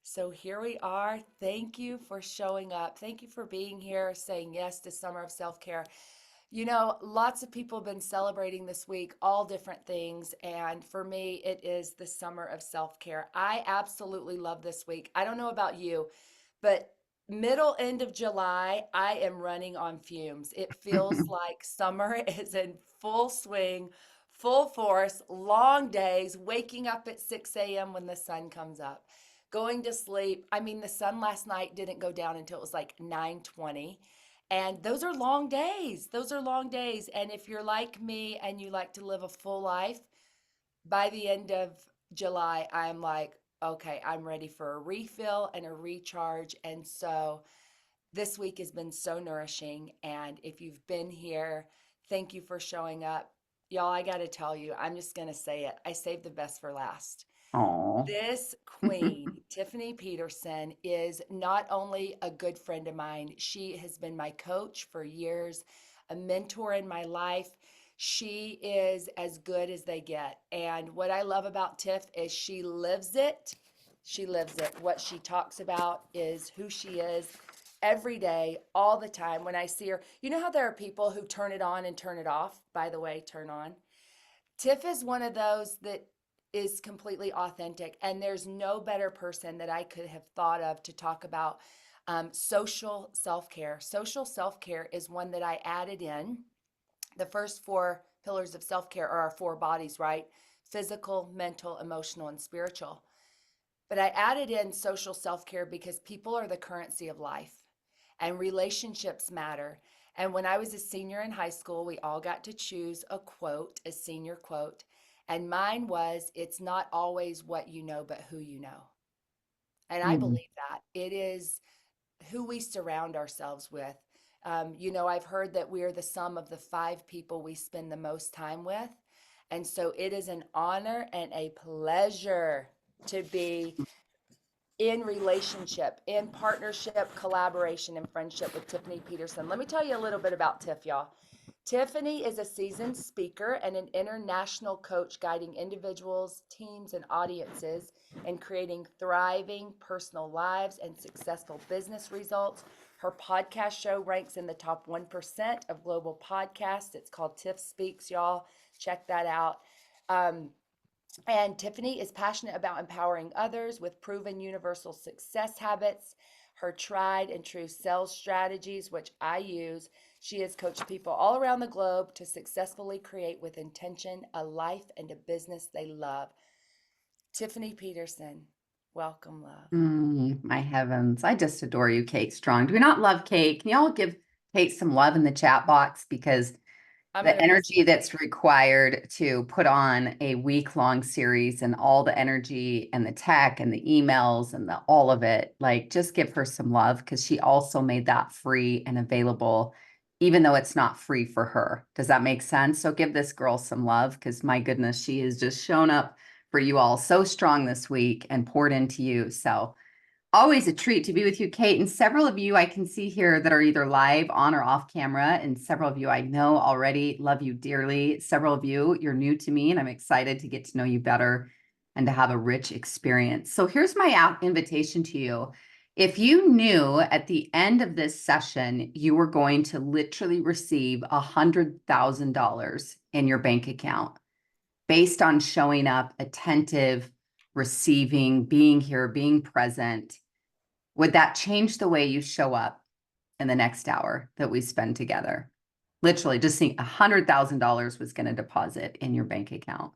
So here we are. Thank you for showing up. Thank you for being here, saying yes to Summer of Self Care. Lots of people have been celebrating this week, all different things. And for me, it is the Summer of Self Care. I absolutely love this week. I don't know about you, but middle end of July, I am running on fumes. It feels like summer is in full swing, full force, long days, waking up at 6 a.m. when the sun comes up, going to sleep. I mean, the sun last night didn't go down until it was like 9:20. And those are long days. Those are long days. And if you're like me and you like to live a full life, by the end of July, I'm like, okay, I'm ready for a refill and a recharge. And so this week has been so nourishing. And if you've been here, thank you for showing up. Y'all, I got to tell you, I'm just going to say it. I saved the best for last. Oh, This queen, Tiffany Peterson, is not only a good friend of mine, she has been my coach for years, a mentor in my life. She is as good as they get. And what I love about Tiff is she lives it. She lives it. What she talks about is who she is every day, all the time. When I see her, you know how there are people who turn it on and turn it off? By the way, turn on. Tiff is one of those that is completely authentic, and there's no better person that I could have thought of to talk about social self care. Social self care is one that I added in. The first four pillars of self care are our four bodies, right? Physical, mental, emotional, and spiritual. But I added in social self care because people are the currency of life and relationships matter. And when I was a senior in high school, we all got to choose a quote, a senior quote. And mine was, it's not always what you know, but who you know. And I mm, believe that it is who we surround ourselves with. I've heard that we are the sum of the five people we spend the most time with. And so it is an honor and a pleasure to be in relationship, in partnership, collaboration, and friendship with Tiffany Peterson. Let me tell you a little bit about Tiff, y'all. Tiffany is a seasoned speaker and an international coach guiding individuals, teams, and audiences in creating thriving personal lives and successful business results. Her podcast show ranks in the top 1% of global podcasts. It's called Tiff Speaks, y'all. Check that out. Um, and Tiffany is passionate about empowering others with proven universal success habits, her tried and true sales strategies, which I use. She has coached people all around the globe to successfully create with intention a life and a business they love. Tiffany Peterson, welcome, love. my heavens. I just adore you, Kate Strong. Do we not love Kate? Can y'all give Kate some love in the chat box? Because I'm going the to put some energy hearts. that's required to put on a week-long series and all the energy and the tech and the emails and the all of it, like just give her some love because she also made that free and available, even though it's not free for her. Does that make sense? So give this girl some love because my goodness, she has just shown up for you all so strong this week and poured into you. So always a treat to be with you, Kate. And several of you I can see here that are either live on or off camera. And several of you I know already love you dearly. Several of you, you're new to me, and I'm excited to get to know you better and to have a rich experience. So here's my invitation to you. If you knew at the end of this session, you were going to literally receive $100,000 in your bank account based on showing up attentive, receiving, being here, being present, would that change the way you show up in the next hour that we spend together? Literally, just think $100,000 was going to deposit in your bank account.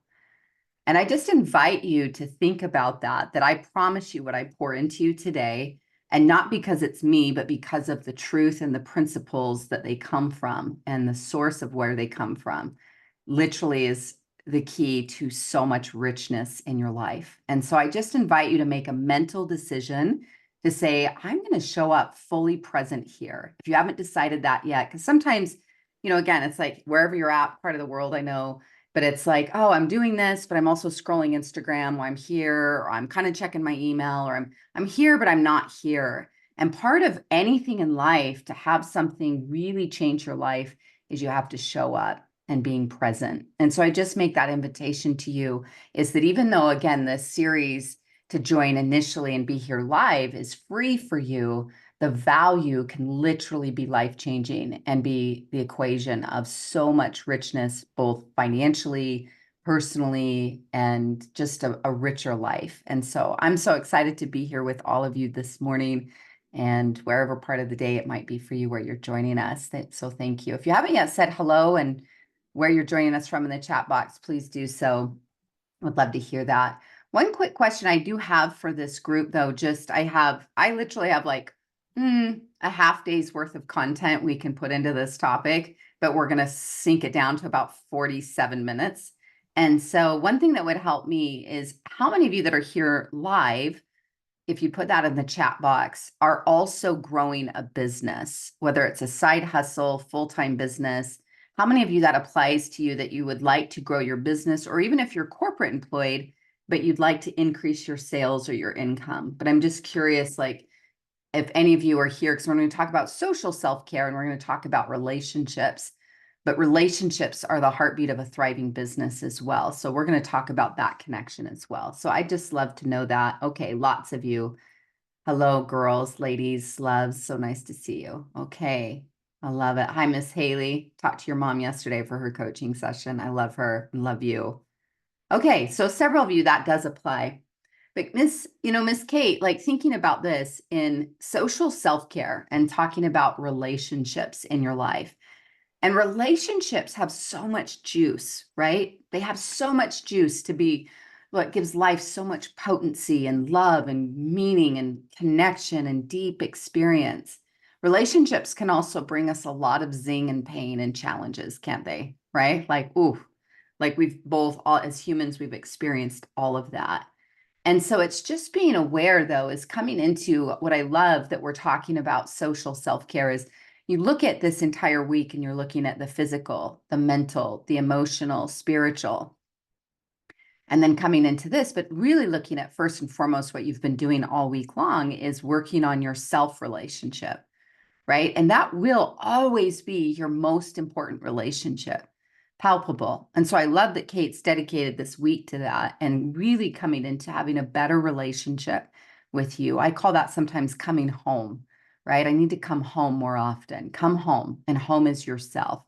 And I just invite you to think about that I promise you what I pour into you today, and not because it's me, but because of the truth and the principles that they come from and the source of where they come from, literally is the key to so much richness in your life. And so I just invite you to make a mental decision to say, I'm going to show up fully present here. If you haven't decided that yet, because sometimes, again, it's like wherever you're at, part of the world, I know, but it's like, oh, I'm doing this, but I'm also scrolling Instagram while I'm here, or I'm kind of checking my email, or I'm here, but I'm not here. And part of anything in life to have something really change your life is you have to show up and being present. And so I just make that invitation to you is that even though, again, this series to join initially and be here live is free for you, the value can literally be life-changing and be the equation of so much richness, both financially, personally, and just a richer life. And so I'm so excited to be here with all of you this morning and wherever part of the day it might be for you where you're joining us. So thank you. If you haven't yet said hello and where you're joining us from in the chat box, please do so. Would love to hear that. One quick question I do have for this group, though, I literally have like a half day's worth of content we can put into this topic, but we're going to sink it down to about 47 minutes. And so one thing that would help me is how many of you that are here live, if you put that in the chat box, are also growing a business, whether it's a side hustle, full-time business. How many of you that applies to you that you would like to grow your business, or even if you're corporate employed, but you'd like to increase your sales or your income? But I'm just curious, like, if any of you are here, because we're going to talk about social self-care and we're going to talk about relationships, but relationships are the heartbeat of a thriving business as well. So we're going to talk about that connection as well. So I just love to know that. Okay, lots of you. Hello, girls, ladies, loves. So nice to see you. Okay, I love it. Hi, Miss Haley. Talked to your mom yesterday for her coaching session. I love her and love you. Okay, so several of you that does apply. But Miss Kate, like thinking about this in social self-care and talking about relationships in your life. And relationships have so much juice, right? They have so much juice to be what gives life so much potency and love and meaning and connection and deep experience. Relationships can also bring us a lot of zing and pain and challenges, can't they? Right? Like, ooh, like we've both, all as humans, we've experienced all of that. And so it's just being aware, though, is coming into what I love that we're talking about social self-care is you look at this entire week and you're looking at the physical, the mental, the emotional, spiritual, and then coming into this, but really looking at first and foremost what you've been doing all week long is working on your self relationship, right? And that will always be your most important relationship, palpable. And so I love that Kate's dedicated this week to that and really coming into having a better relationship with you. I call that sometimes coming home, right? I need to come home more often. Come home, and home is yourself.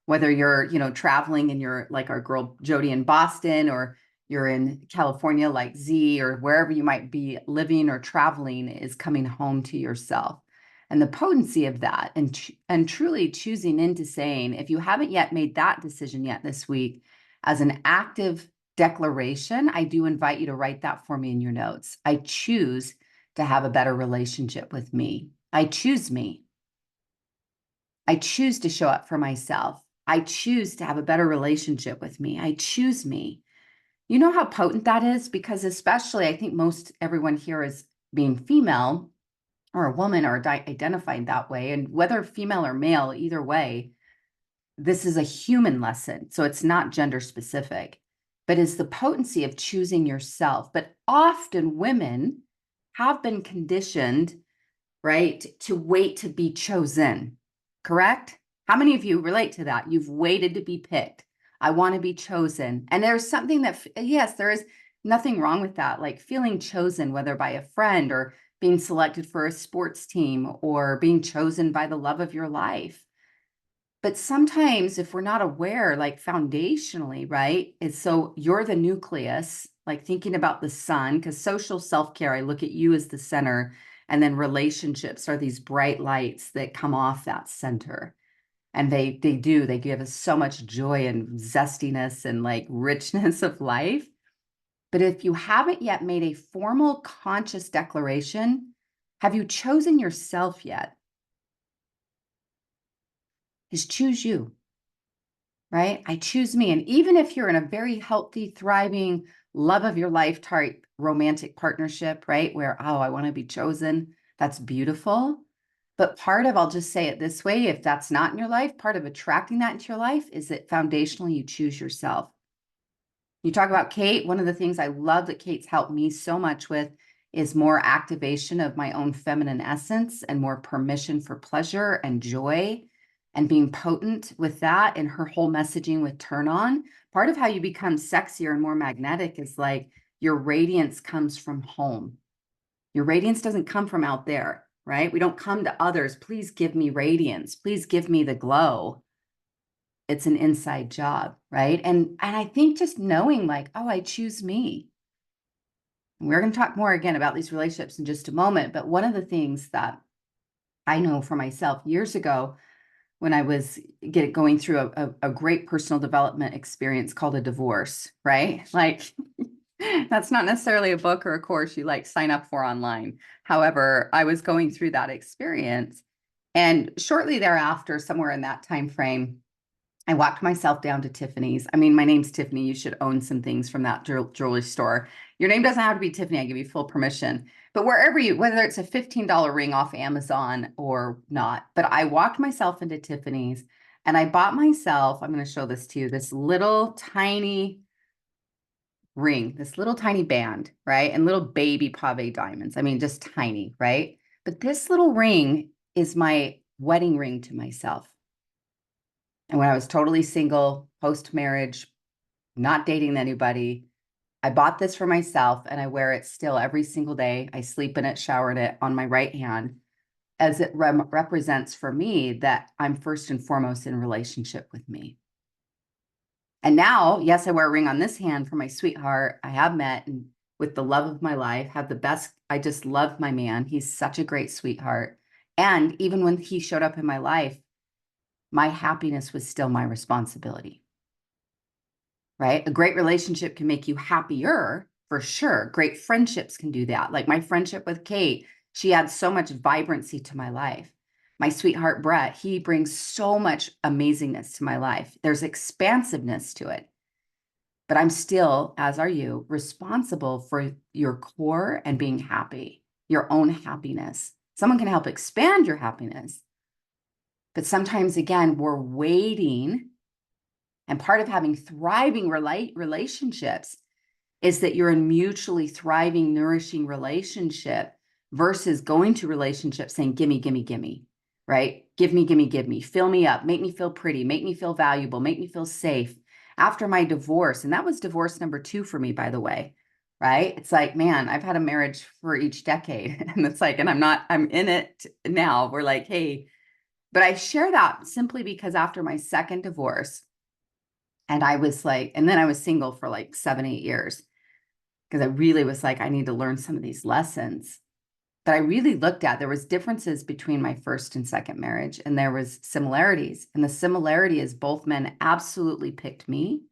Whether you're, traveling and you're like our girl Jody in Boston, or you're in California like Z, or wherever you might be living or traveling, is coming home to yourself. And the potency of that, and truly choosing into saying, if you haven't yet made that decision yet this week, as an active declaration, I do invite you to write that for me in your notes. I choose to have a better relationship with me. I choose me. I choose to show up for myself. I choose to have a better relationship with me. I choose me. You know how potent that is? Because especially, I think most everyone here is being female or a woman or identified that way. And whether female or male, either way, this is a human lesson. So it's not gender specific, but it's the potency of choosing yourself. But often women have been conditioned, right, to wait to be chosen, correct? How many of you relate to that? You've waited to be picked. I want to be chosen. And there's something that, yes, there is nothing wrong with that, like feeling chosen, whether by a friend or being selected for a sports team or being chosen by the love of your life. But sometimes if we're not aware, like foundationally, right, is so you're the nucleus, like thinking about the sun, because social self-care, I look at you as the center, and then relationships are these bright lights that come off that center. And they give us so much joy and zestiness and like richness of life. But if you haven't yet made a formal conscious declaration, have you chosen yourself yet? Is choose you, right? I choose me. And even if you're in a very healthy, thriving, love of your life type romantic partnership, right? Where, oh, I want to be chosen. That's beautiful. But part of, I'll just say it this way, if that's not in your life, part of attracting that into your life is that foundationally you choose yourself. You talk about Kate, one of the things I love that Kate's helped me so much with is more activation of my own feminine essence and more permission for pleasure and joy and being potent with that, and her whole messaging with Turn On. Part of how you become sexier and more magnetic is like Your radiance comes from home. Your radiance doesn't come from out there, right? We don't come to others. Please give me radiance. Please give me the glow. It's an inside job, right? And I think just knowing like, oh, I choose me. And we're going to talk more again about these relationships in just a moment. But one of the things that I know for myself years ago, when I was going through a great personal development experience called a divorce, right? Like that's not necessarily a book or a course you like sign up for online. However, I was going through that experience, and shortly thereafter, somewhere in that time frame, I walked myself down to Tiffany's. I mean, my name's Tiffany. You should own some things from that jewelry store. Your name doesn't have to be Tiffany. I give you full permission. But wherever whether it's a $15 ring off Amazon or not, but I walked myself into Tiffany's and I bought myself, I'm going to show this to you, this little tiny ring, this little tiny band, right? And little baby pave diamonds. I mean, just tiny, right? But this little ring is my wedding ring to myself. And when I was totally single, post marriage, not dating anybody, I bought this for myself and I wear it still every single day. I sleep in it, shower in it on my right hand, as it represents for me that I'm first and foremost in relationship with me. And now, yes, I wear a ring on this hand for my sweetheart. I have met and with the love of my life, have the best. I just love my man. He's such a great sweetheart. And even when he showed up in my life, my happiness was still my responsibility, right? A great relationship can make you happier for sure. Great friendships can do that. Like my friendship with Kate, she adds so much vibrancy to my life. My sweetheart, Brett, he brings so much amazingness to my life. There's expansiveness to it. But I'm still, as are you, responsible for your core and being happy, your own happiness. Someone can help expand your happiness. But sometimes, again, we're waiting. And part of having thriving relationships is that you're in mutually thriving, nourishing relationship versus going to relationships saying, gimme, gimme, gimme, right? Give me, gimme, give me, fill me up, make me feel pretty, make me feel valuable, make me feel safe. After my divorce, and that was divorce number 2 for me, by the way, right? It's like, man, I've had a marriage for each decade. And it's like, and I'm in it now. We're like, hey, but I share that simply because after my second divorce, and I was like, and then I was single for like 7-8 years because I really was like, I need to learn some of these lessons. But I really looked at, there was differences between my first and second marriage, and there was similarities. And the similarity is both men absolutely picked me,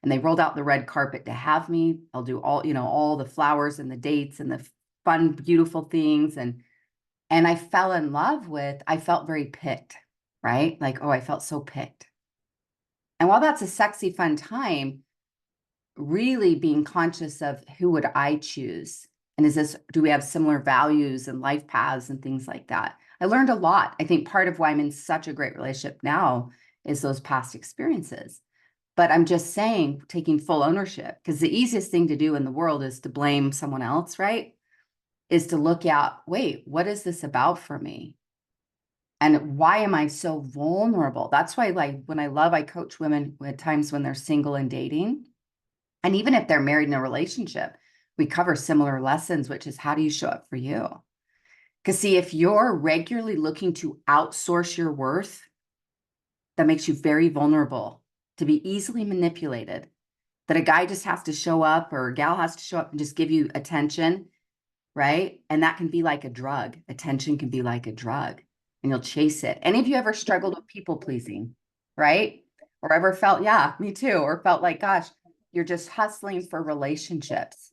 and they rolled out the red carpet to have me. I'll do all, all the flowers and the dates and the fun, beautiful things. And I fell in love with, I felt very picked, right? Like, oh, I felt so picked. And while that's a sexy, fun time, really being conscious of who would I choose? And do we have similar values and life paths and things like that? I learned a lot. I think part of why I'm in such a great relationship now is those past experiences. But I'm just saying, taking full ownership, because the easiest thing to do in the world is to blame someone else, right? Is to look at, wait, what is this about for me? And why am I so vulnerable? That's why, like, I coach women at times when they're single and dating. And even if they're married in a relationship, we cover similar lessons, which is how do you show up for you? Because see, if you're regularly looking to outsource your worth, that makes you very vulnerable to be easily manipulated. That a guy just has to show up or a gal has to show up and just give you attention, right? And that can be like a drug. Attention can be like a drug and you'll chase it. Any of you ever struggled with people pleasing, right? Or ever felt, yeah, me too, or felt like, gosh, you're just hustling for relationships.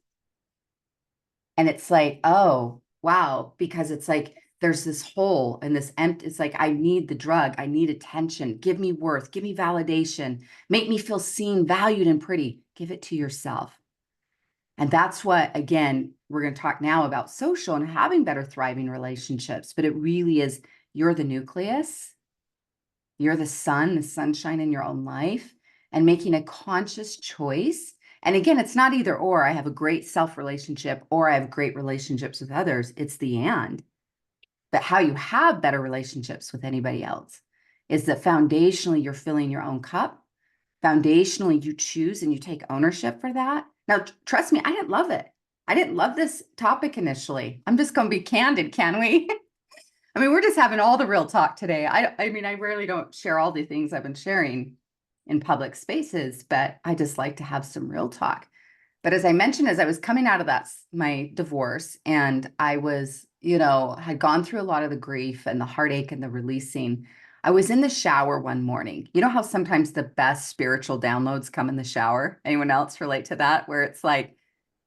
And it's like, oh, wow, because it's like there's this hole and this empty, it's like, I need the drug, I need attention, give me worth, give me validation, make me feel seen, valued, and pretty. Give it to yourself. And that's what, again, we're going to talk now about social and having better thriving relationships, but it really is, you're the nucleus, you're the sun, the sunshine in your own life, and making a conscious choice. And again, it's not either or. I have a great self relationship or I have great relationships with others. It's the and. But how you have better relationships with anybody else is that foundationally you're filling your own cup. Foundationally, you choose and you take ownership for that. Now, trust me, I didn't love it. I didn't love this topic initially. I'm just going to be candid, can we? I mean, we're just having all the real talk today. I mean, I rarely don't share all the things I've been sharing in public spaces, but I just like to have some real talk. But as I mentioned, as I was coming out of my divorce, and I was, had gone through a lot of the grief and the heartache and the releasing, I was in the shower one morning. You know how sometimes the best spiritual downloads come in the shower? Anyone else relate to that? Where it's like,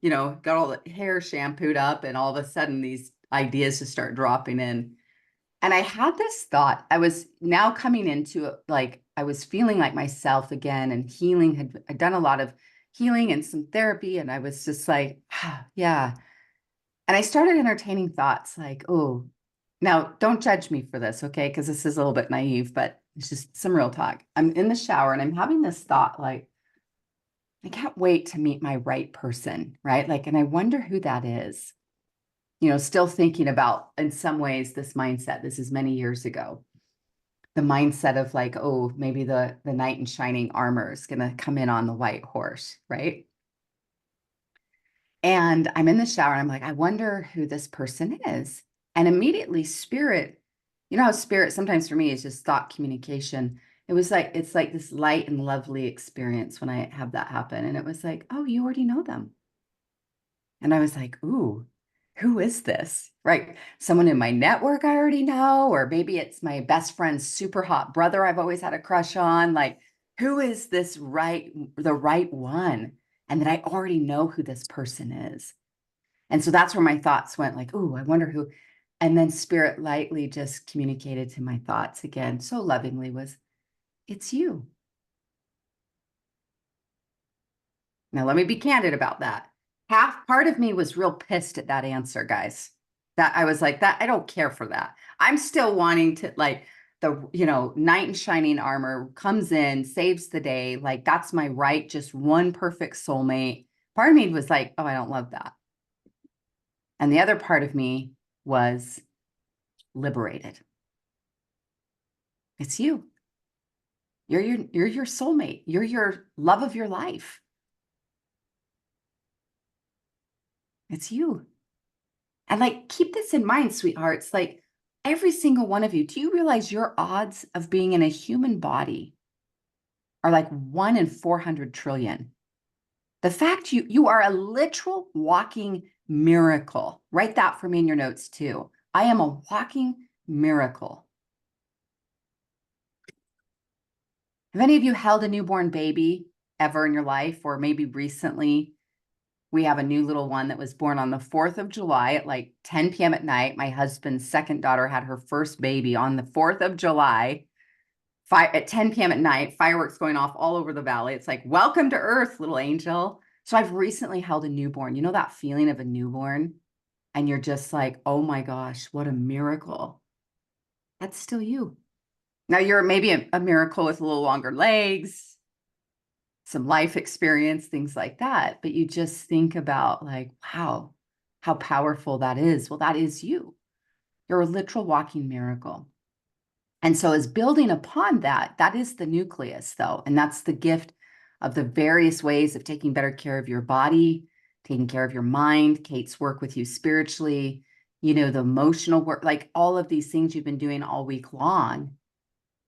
got all the hair shampooed up, and all of a sudden these ideas just start dropping in. And I had this thought. I was now coming into it, like I was feeling like myself again, and I'd done a lot of healing and some therapy. And I was just like, ah, yeah. And I started entertaining thoughts like, oh, now don't judge me for this, okay? Because this is a little bit naive, but it's just some real talk. I'm in the shower and I'm having this thought like, I can't wait to meet my right person, right? Like, and I wonder who that is. Still thinking about, in some ways, this mindset. This is many years ago. The mindset of like, oh, maybe the knight in shining armor is going to come in on the white horse, right? And I'm in the shower and I'm like, I wonder who this person is. And immediately spirit, you know how spirit sometimes for me is just thought communication. It's like this light and lovely experience when I have that happen. And it was like, oh, you already know them. And I was like, ooh, who is this? Right. Someone in my network I already know, or maybe it's my best friend's super hot brother I've always had a crush on. Like, who is the right one? And that I already know who this person is. And so that's where my thoughts went like, ooh, I wonder who. And then spirit lightly just communicated to my thoughts again, so lovingly was, it's you. Now, let me be candid about that. Half part of me was real pissed at that answer, guys. That I was like, that I don't care for that. I'm still wanting to like knight in shining armor comes in, saves the day. Like, that's my right, just one perfect soulmate. Part of me was like, oh, I don't love that. And the other part of me was liberated. It's you. You're your soulmate. You're your love of your life. It's you. And like, keep this in mind, sweethearts. Like, every single one of you, do you realize your odds of being in a human body are like 1 in 400 trillion? The fact you are a literal walking miracle. Write that for me in your notes too. I am a walking miracle. Have any of you held a newborn baby ever in your life, or maybe recently? We have a new little one that was born on the 4th of July at like 10 p.m. at night. My husband's second daughter had her first baby on the 4th of July at 10 p.m. at night, fireworks going off all over the valley. It's like, welcome to Earth, little angel. So I've recently held a newborn. You know that feeling of a newborn? And you're just like, oh my gosh, what a miracle. That's still you. Now you're maybe a miracle with a little longer legs, some life experience, things like that. But you just think about like, wow, how powerful that is. Well, that is you. You're a literal walking miracle. And so as building upon that, that is the nucleus though. And that's the gift of the various ways of taking better care of your body, taking care of your mind, Kate's work with you spiritually, the emotional work, like all of these things you've been doing all week long,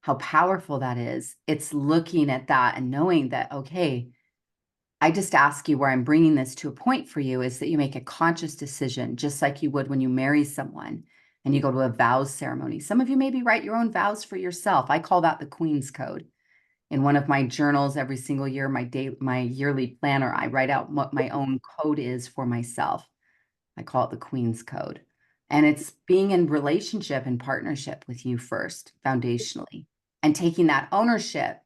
how powerful that is. It's looking at that and knowing that, okay, I just ask you where I'm bringing this to a point for you is that you make a conscious decision, just like you would when you marry someone and you go to a vows ceremony. Some of you maybe write your own vows for yourself. I call that the Queen's Code. In one of my journals every single year, my yearly planner, I write out what my own code is for myself. I call it the Queen's Code. And it's being in relationship and partnership with you first, foundationally, and taking that ownership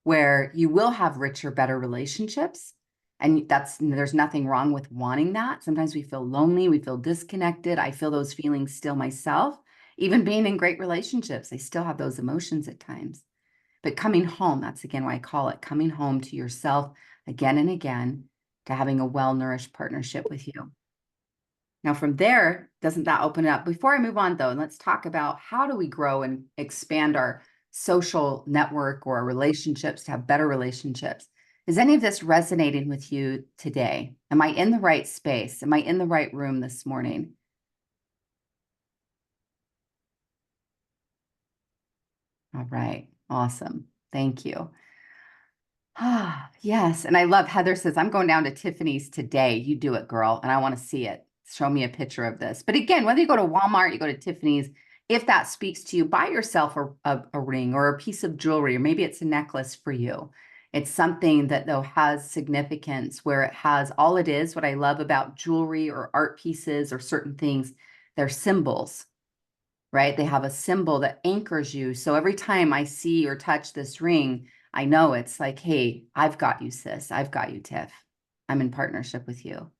where you will have richer, better relationships. And there's nothing wrong with wanting that. Sometimes we feel lonely, we feel disconnected. I feel those feelings still myself. Even being in great relationships, I still have those emotions at times. But coming home, that's again why I call it coming home to yourself again and again, to having a well-nourished partnership with you. Now, from there, doesn't that open it up? Before I move on, though, let's talk about how do we grow and expand our social network or our relationships to have better relationships. Is any of this resonating with you today? Am I in the right space? Am I in the right room this morning? All right. Awesome. Thank you. Ah, yes. And I love Heather says, I'm going down to Tiffany's today. You do it, girl. And I want to see it. Show me a picture of this. But again, whether you go to Walmart, you go to Tiffany's, if that speaks to you, buy yourself a ring or a piece of jewelry, or maybe it's a necklace for you. It's something that, though, has significance where it has all it is. What I love about jewelry or art pieces or certain things, they're symbols, right? They have a symbol that anchors you. So every time I see or touch this ring, I know it's like, hey, I've got you, sis. I've got you, Tiff. I'm in partnership with you.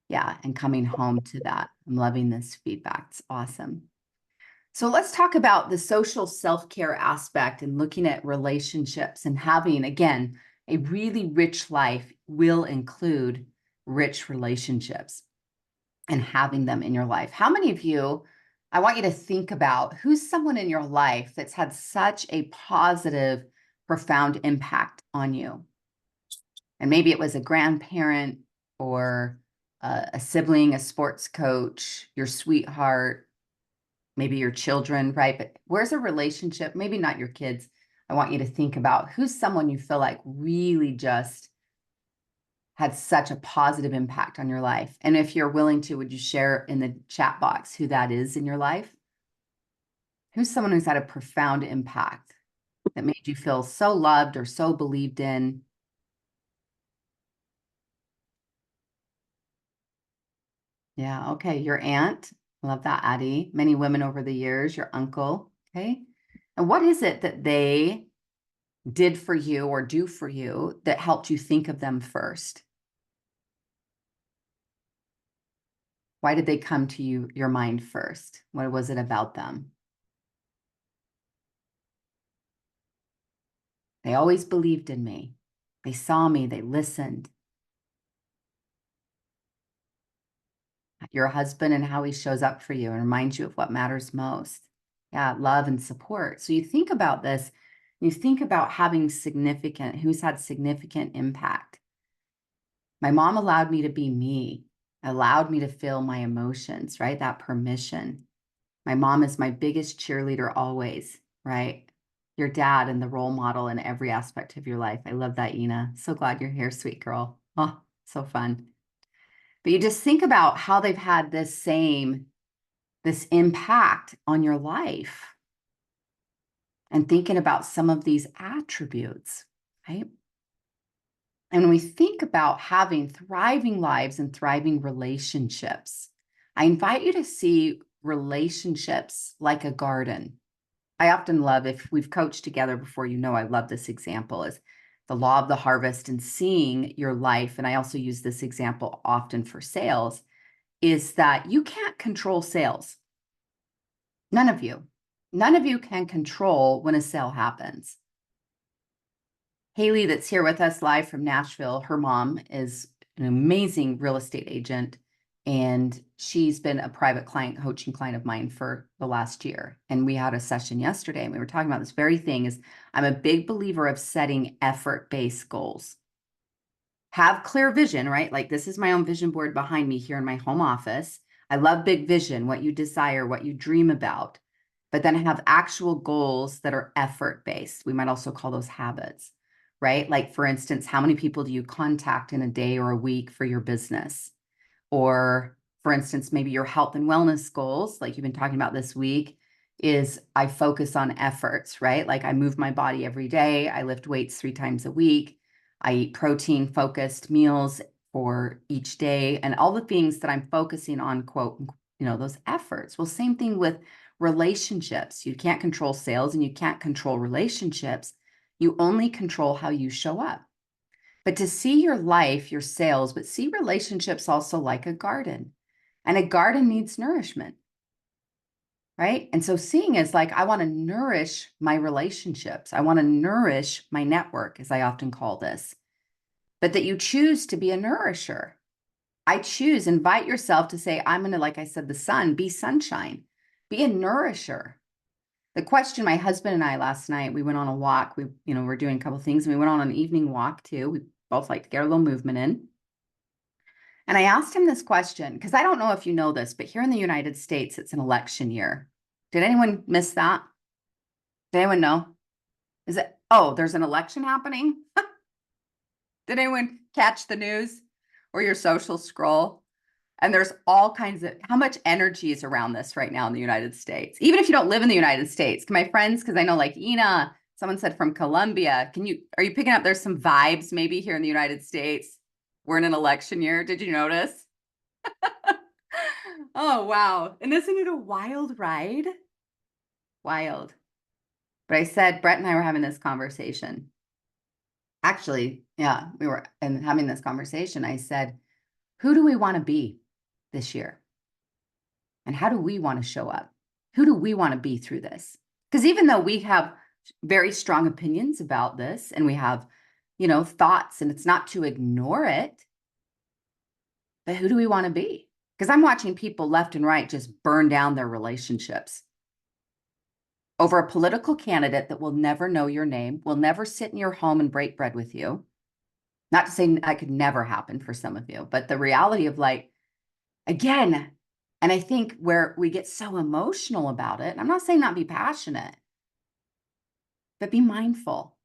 Yeah. And coming home to that. I'm loving this feedback. It's awesome. So let's talk about the social self-care aspect and looking at relationships and having, again, a really rich life will include rich relationships and having them in your life. How many of you, I want you to think about who's someone in your life that's had such a positive, profound impact on you. And maybe it was a grandparent or a sibling, a sports coach, your sweetheart, maybe your children, right? But where's a relationship? Maybe not your kids. I want you to think about who's someone you feel like really just had such a positive impact on your life. And if you're willing to, would you share in the chat box who that is in your life? Who's someone who's had a profound impact that made you feel so loved or so believed in? Yeah, okay. Your aunt. Love that, Addie. Many women over the years, your uncle. Okay. And what is it that they did for you or do for you that helped you think of them first? Why did they come to you, your mind first? What was it about them? They always believed in me. They saw me, they listened. Your husband and how he shows up for you and reminds you of what matters most. Yeah, love and support. So you think about this, you think about having significant, who's had significant impact. My mom allowed me to be me, allowed me to feel my emotions, right? That permission. My mom is my biggest cheerleader always, right? Your dad and the role model in every aspect of your life. I love that, Ina. So glad you're here, sweet girl. Oh, so fun. But you just think about how they've had this impact on your life and thinking about some of these attributes, right? And when we think about having thriving lives and thriving relationships, I invite you to see relationships like a garden. I often love, if we've coached together before, you know, I love this example is the law of the harvest and seeing your life. And I also use this example often for sales is that you can't control sales. None of you. None of you can control when a sale happens. Haley, that's here with us live from Nashville, her mom is an amazing real estate agent, and she's been a private client, coaching client of mine for the last year. And we had a session yesterday, and we were talking about this very thing is I'm a big believer of setting effort-based goals. Have clear vision, right? Like this is my own vision board behind me here in my home office. I love big vision, what you desire, what you dream about, but then have actual goals that are effort-based. We might also call those habits, right? Like for instance, how many people do you contact in a day or a week for your business? Or for instance, maybe your health and wellness goals, like you've been talking about this week, is I focus on efforts, right? Like I move my body every day. I lift weights 3 times a week. I eat protein focused meals for each day and all the things that I'm focusing on, quote, those efforts. Well, same thing with relationships. You can't control sales and you can't control relationships. You only control how you show up. But to see your life, your sales, but see relationships also like a garden. And a garden needs nourishment, right? And so seeing is like, I want to nourish my relationships. I want to nourish my network, as I often call this, but that you choose to be a nourisher. I choose, invite yourself to say, I'm going to, like I said, the sun, be sunshine, be a nourisher. The question my husband and I last night, we went on a walk. We're doing a couple things and we went on an evening walk too. We both like to get a little movement in. And I asked him this question because I don't know if you know this, but here in the United States, it's an election year. Did anyone miss that? Did anyone know? Is it, oh, there's an election happening? Did anyone catch the news or your social scroll? And there's all kinds of, how much energy is around this right now in the United States? Even if you don't live in the United States, my friends, because I know like Ina, someone said from Colombia, are you picking up, there's some vibes maybe here in the United States? We're in an election year. Did you notice? Oh, wow. And isn't it a wild ride? Wild. But I said, Brett and I were having this conversation. Actually, yeah, we were and having this conversation. I said, who do we want to be this year? And how do we want to show up? Who do we want to be through this? Because even though we have very strong opinions about this and we have, thoughts, and it's not to ignore it, but who do we want to be? Because I'm watching people left and right just burn down their relationships over a political candidate that will never know your name, will never sit in your home and break bread with you. Not to say that could never happen for some of you, but the reality of again, and I think where we get so emotional about it, I'm not saying not be passionate, but be mindful.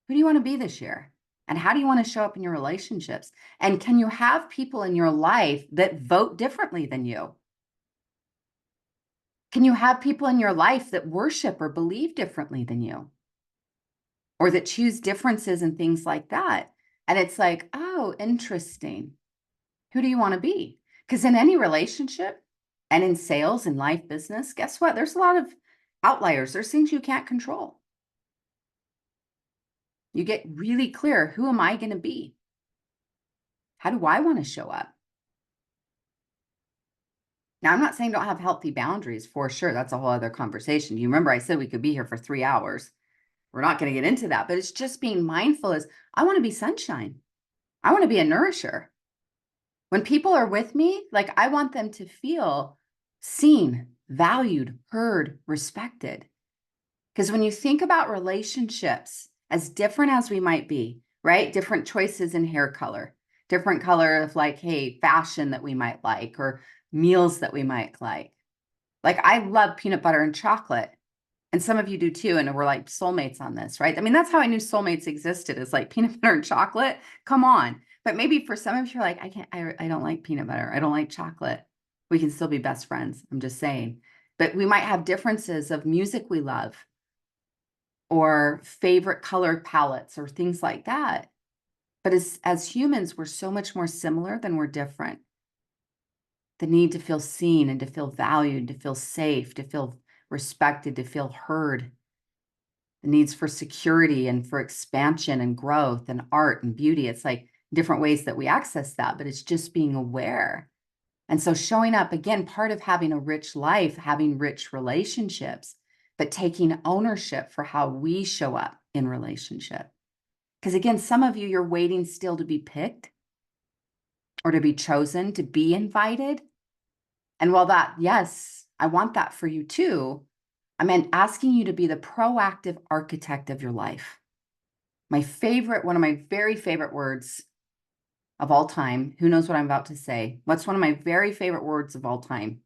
Who do you want to be this year? And how do you want to show up in your relationships? And can you have people in your life that vote differently than you? Can you have people in your life that worship or believe differently than you? Or that choose differences and things like that? And it's like, oh, interesting. Who do you want to be? Because in any relationship and in sales and life business, guess what? There's a lot of outliers. There's things you can't control. You get really clear, who am I going to be? How do I want to show up? Now, I'm not saying don't have healthy boundaries, for sure. That's a whole other conversation. You remember I said we could be here for 3 hours. We're not going to get into that, but it's just being mindful is I want to be sunshine. I want to be a nourisher. When people are with me, I want them to feel seen, valued, heard, respected. Because when you think about relationships, as different as we might be, right? Different choices in hair color, different color of hey, fashion that we might like, or meals that we might like. I love peanut butter and chocolate. And some of you do too. And we're soulmates on this, right? I mean, that's how I knew soulmates existed, is peanut butter and chocolate. Come on. But maybe for some of you, you're I don't like peanut butter. I don't like chocolate. We can still be best friends. I'm just saying. But we might have differences of music we love or favorite color palettes or things like that. But as humans, we're so much more similar than we're different. The need to feel seen and to feel valued, to feel safe, to feel respected, to feel heard. The needs for security and for expansion and growth and art and beauty. It's different ways that we access that, but it's just being aware. And so showing up, again, part of having a rich life, having rich relationships, but taking ownership for how we show up in relationship. Because again, some of you, you're waiting still to be picked or to be chosen, to be invited. And while that, yes, I want that for you too, I meant asking you to be the proactive architect of your life. One of my very favorite words of all time. Who knows what I'm about to say? What's one of my very favorite words of all time?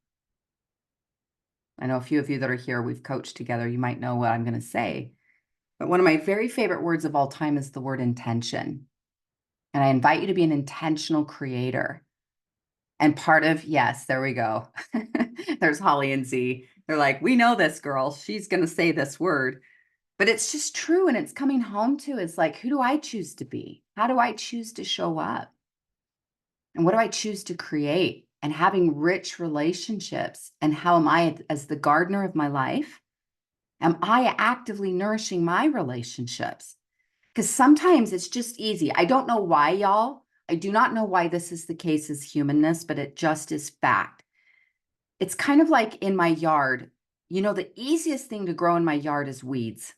I know a few of you that are here, we've coached together. You might know what I'm going to say. But one of my very favorite words of all time is the word intention. And I invite you to be an intentional creator. And part of, yes, there we go. There's Holly and Z. They're we know this girl. She's going to say this word. But it's just true. And it's coming home to, it's who do I choose to be? How do I choose to show up? And what do I choose to create? And having rich relationships. And how am I, as the gardener of my life, am I actively nourishing my relationships? Because sometimes it's just easy. I don't know why, y'all. I do not know why this is the case as humanness, but it just is fact. It's kind of like in my yard. The easiest thing to grow in my yard is weeds.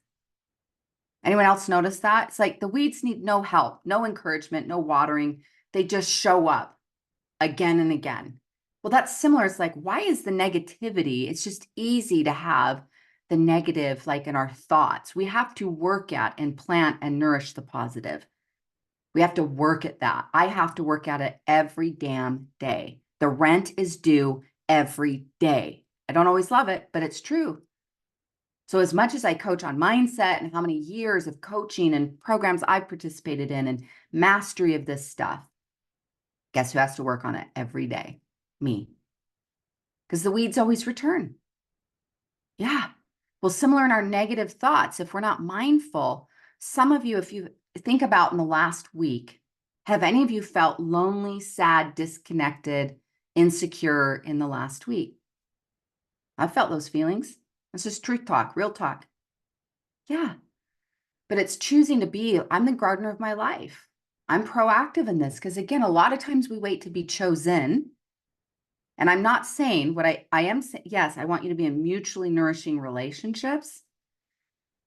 Anyone else notice that? It's the weeds need no help, no encouragement, no watering. They just show up again and again. Well, that's similar. It's why is the negativity? It's just easy to have the negative, like in our thoughts. We have to work at and plant and nourish the positive. We have to work at that. I have to work at it every damn day. The rent is due every day. I don't always love it, but it's true. So as much as I coach on mindset and how many years of coaching and programs I've participated in and mastery of this stuff, guess who has to work on it every day? Me. Because the weeds always return. Yeah. Well, similar in our negative thoughts, if we're not mindful, some of you, if you think about in the last week, have any of you felt lonely, sad, disconnected, insecure in the last week? I've felt those feelings. It's just truth talk, real talk. Yeah. But it's choosing to be, I'm the gardener of my life. I'm proactive in this because, again, a lot of times we wait to be chosen. And I'm not saying what I am saying, yes, I want you to be in mutually nourishing relationships,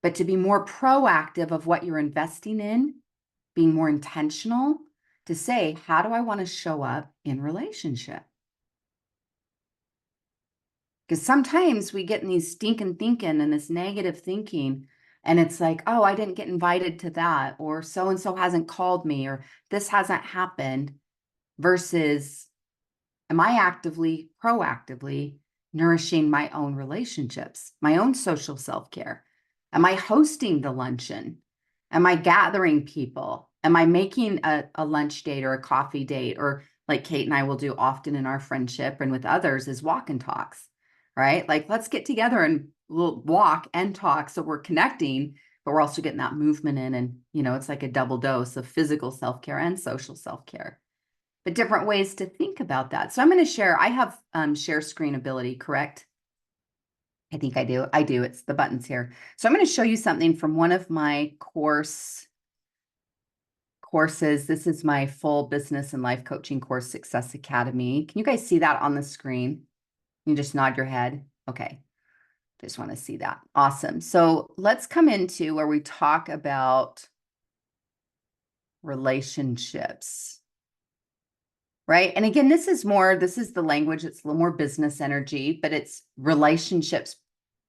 but to be more proactive of what you're investing in, being more intentional to say, how do I want to show up in relationship? Because sometimes we get in these stinking thinking and this negative thinking, and it's like, oh, I didn't get invited to that, or so and so hasn't called me, or this hasn't happened, versus am I actively, proactively nourishing my own relationships, my own social self-care? Am I hosting the luncheon? Am I gathering people? Am I making a lunch date or a coffee date? Or like Kate and I will do often in our friendship and with others is walk and talks, right? Like, let's get together and we'll walk and talk. So we're connecting, but we're also getting that movement in. And, it's like a double dose of physical self-care and social self-care, but different ways to think about that. So I'm going to share, I have share screen ability, correct? I think I do. I do. It's the buttons here. So I'm going to show you something from one of my courses. This is my full business and life coaching course, Success Academy. Can you guys see that on the screen? You just nod your head. Okay. Just want to see that. Awesome. So let's come into where we talk about relationships. Right. And again, this is the language, it's a little more business energy, but it's relationships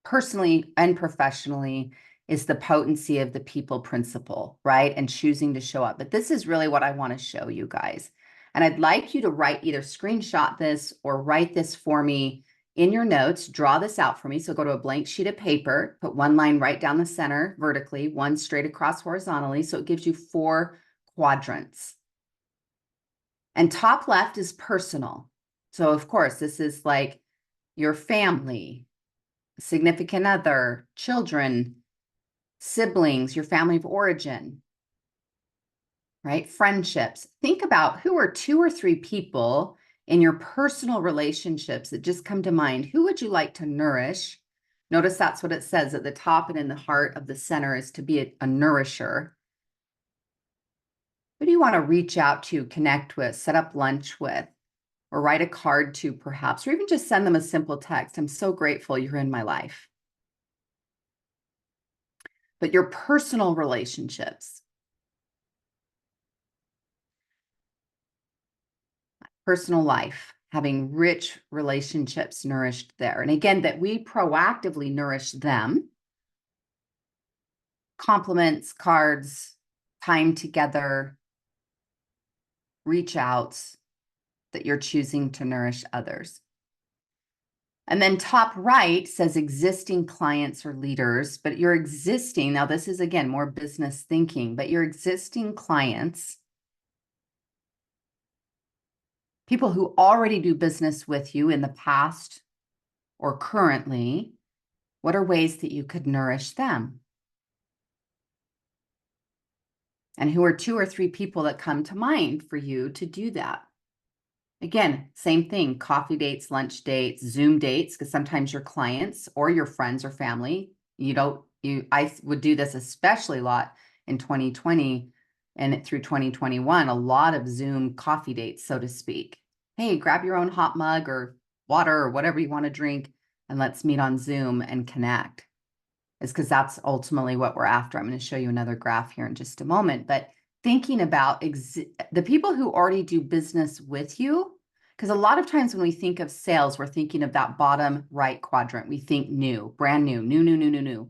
personally and professionally is the potency of the people principle, right? And choosing to show up. But this is really what I want to show you guys. And I'd like you to either screenshot this or write this for me in your notes, draw this out for me. So go to a blank sheet of paper, put one line right down the center vertically, one straight across horizontally. So it gives you 4 quadrants. And top left is personal. So of course, this is like your family, significant other, children, siblings, your family of origin, right? Friendships. Think about who are 2 or 3 people in your personal relationships that just come to mind. Who would you like to nourish? Notice that's what it says at the top and in the heart of the center is to be a nourisher. Who do you want to reach out to, connect with, set up lunch with, or write a card to perhaps, or even just send them a simple text? I'm so grateful you're in my life. But your personal relationships, personal life, having rich relationships nourished there. And again, that we proactively nourish them. Compliments, cards, time together, reach outs, that you're choosing to nourish others. And then top right says existing clients or leaders, but your existing, now this is again more business thinking, but your existing clients, people who already do business with you in the past or currently, what are ways that you could nourish them? And who are 2 or 3 people that come to mind for you to do that? Again, same thing, coffee dates, lunch dates, Zoom dates, because sometimes your clients or your friends or family, I would do this especially a lot in 2020 and through 2021, a lot of Zoom coffee dates, so to speak. Hey, grab your own hot mug or water or whatever you want to drink, and let's meet on Zoom and connect. Is because that's ultimately what we're after. I'm going to show you another graph here in just a moment, but thinking about the people who already do business with you, Because a lot of times when we think of sales, we're thinking of that bottom right quadrant. We think new, brand new, new,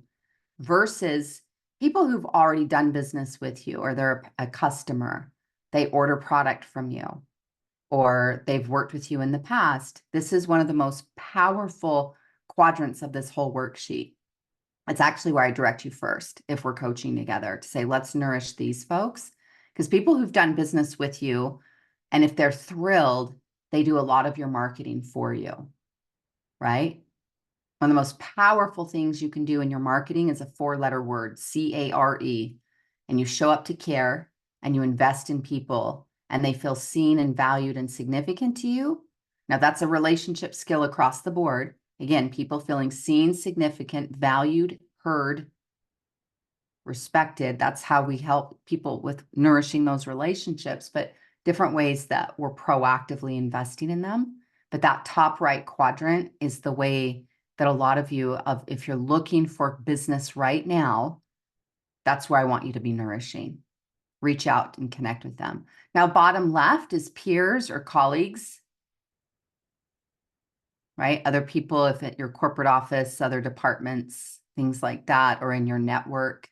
versus people who've already done business with you, or they're a customer, they order product from you, or they've worked with you in the past. This is one of the most powerful quadrants of this whole worksheet. It's actually where I direct you first if we're coaching together to say, let's nourish these folks. Because people who've done business with you, and if they're thrilled, they do a lot of your marketing for you, right? One of the most powerful things you can do in your marketing is a 4-letter word, CARE. And you show up to care and you invest in people and they feel seen and valued and significant to you. Now, that's a relationship skill across the board. Again, people feeling seen, significant, valued, heard, respected. That's how we help people with nourishing those relationships, but different ways that we're proactively investing in them. But that top right quadrant is the way that a lot of you, if you're looking for business right now, that's where I want you to be nourishing. Reach out and connect with them. Now, bottom left is peers or colleagues, right? Other people, if at your corporate office, other departments, things like that, or in your network.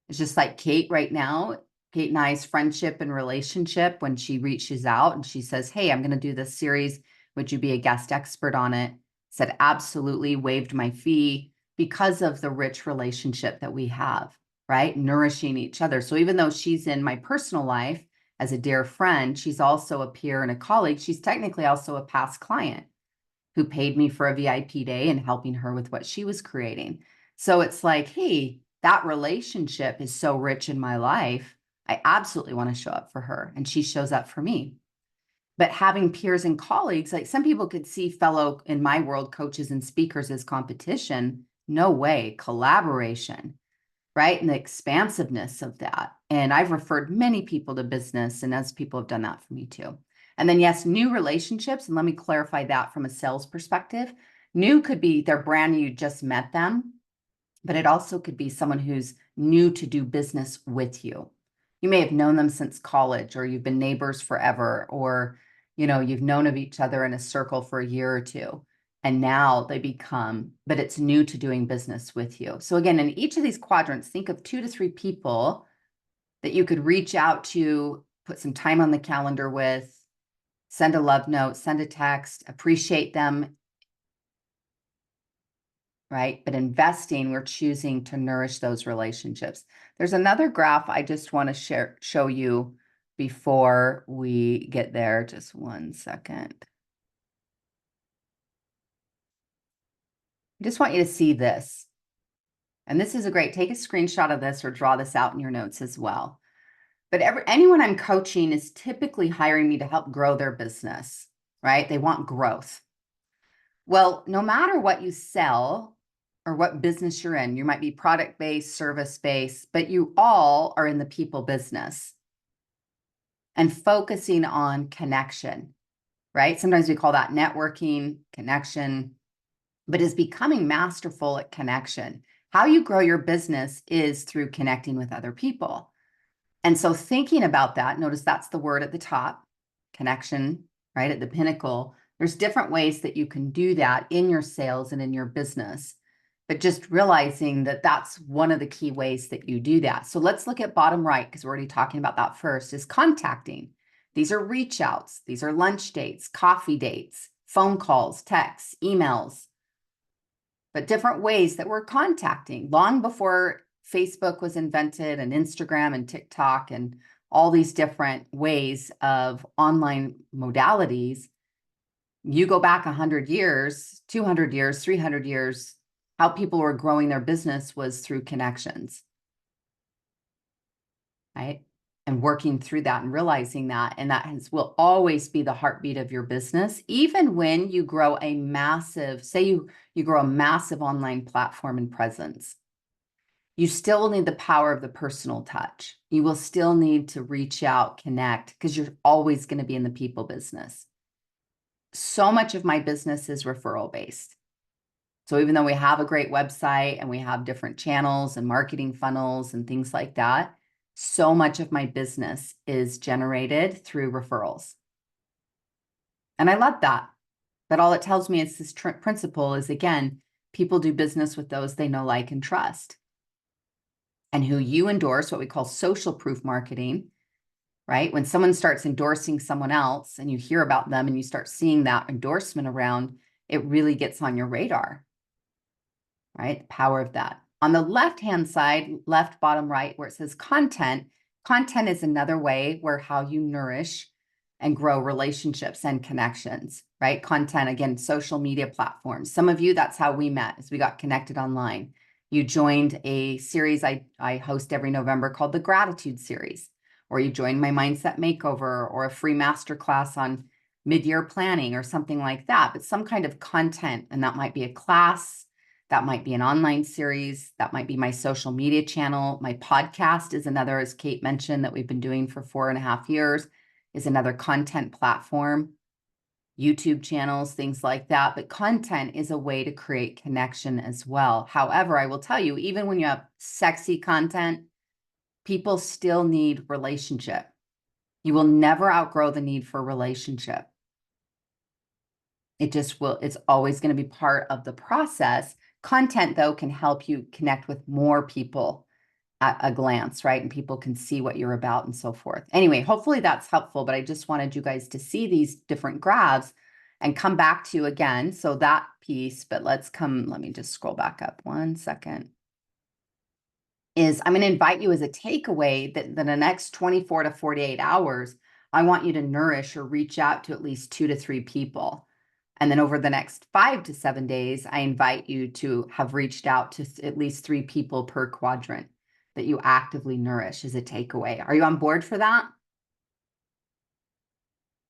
It's just like Kate right now, Kate and I's friendship and relationship, when she reaches out and she says, hey, I'm going to do this series. Would you be a guest expert on it? Said, absolutely, waived my fee because of the rich relationship that we have, right? Nourishing each other. So even though she's in my personal life as a dear friend, she's also a peer and a colleague. She's technically also a past client who paid me for a VIP day and helping her with what she was creating. So it's like, hey, that relationship is so rich in my life. I absolutely want to show up for her, and she shows up for me. But having peers and colleagues, like some people could see fellow, in my world, coaches and speakers as competition. No way, collaboration, right? And the expansiveness of that. And I've referred many people to business, and as people have done that for me too. And then yes, new relationships. And let me clarify that from a sales perspective. New could be they're brand new, you just met them, but it also could be someone who's new to do business with you. You may have known them since college, or you've been neighbors forever, or you've known of each other in a circle for a year or two. And now they become, but it's new to doing business with you. So again, in each of these quadrants, think of 2 to 3 people that you could reach out to, put some time on the calendar with, send a love note, send a text, appreciate them, right? But investing, we're choosing to nourish those relationships. There's another graph I just want to show you before we get there. Just one second. I just want you to see this. And this is take a screenshot of this or draw this out in your notes as well. But anyone I'm coaching is typically hiring me to help grow their business, right? They want growth. Well, no matter what you sell or what business you're in, you might be product-based, service-based, but you all are in the people business and focusing on connection, right? Sometimes we call that networking, connection, but is becoming masterful at connection. How you grow your business is through connecting with other people. And so thinking about that, notice that's the word at the top, connection, right? At the pinnacle. There's different ways that you can do that in your sales and in your business, but just realizing that that's one of the key ways that you do that. So let's look at bottom right, because we're already talking about that first, is contacting. These are reach outs. These are lunch dates, coffee dates, phone calls, texts, emails, but different ways that we're contacting. Long before Facebook was invented and Instagram and TikTok and all these different ways of online modalities, you go back 100 years, 200 years, 300 years, how people were growing their business was through connections, right? And working through that and realizing that, and will always be the heartbeat of your business, even when you grow a massive, say you grow a massive online platform and presence. You still need the power of the personal touch. You will still need to reach out, connect, because you're always going to be in the people business. So much of my business is referral based. So even though we have a great website and we have different channels and marketing funnels and things like that, so much of my business is generated through referrals. And I love that. But all it tells me is this principle is, again, people do business with those they know, like, and trust. And who you endorse, what we call social proof marketing, right? When someone starts endorsing someone else and you hear about them and you start seeing that endorsement around, it really gets on your radar, right? The power of that. On the left-hand side, left, bottom, right, where it says content, content is another way where how you nourish and grow relationships and connections, right? Content, again, social media platforms. Some of you, that's how we met, as we got connected online. You joined a series I host every November called the Gratitude Series, or you joined my Mindset Makeover or a free masterclass on mid-year planning or something like that, but some kind of content. And that might be a class, that might be an online series, that might be my social media channel. My podcast is another, as Kate mentioned, that we've been doing for 4.5 years, is another content platform, YouTube channels, things like that. But content is a way to create connection as well. However, I will tell you, even when you have sexy content, people still need relationship. You will never outgrow the need for relationship. It just will, it's always going to be part of the process. Content, though, can help you connect with more people at a glance, right? And people can see what you're about and so forth. Anyway, hopefully that's helpful, but I just wanted you guys to see these different graphs and come back to again. So that piece, but let me just scroll back up 1 second. Is I'm going to invite you as a takeaway that the next 24 to 48 hours, I want you to nourish or reach out to at least 2 to 3 people. And then over the next 5 to 7 days, I invite you to have reached out to at least 3 people per quadrant that you actively nourish as a takeaway. Are you on board for that?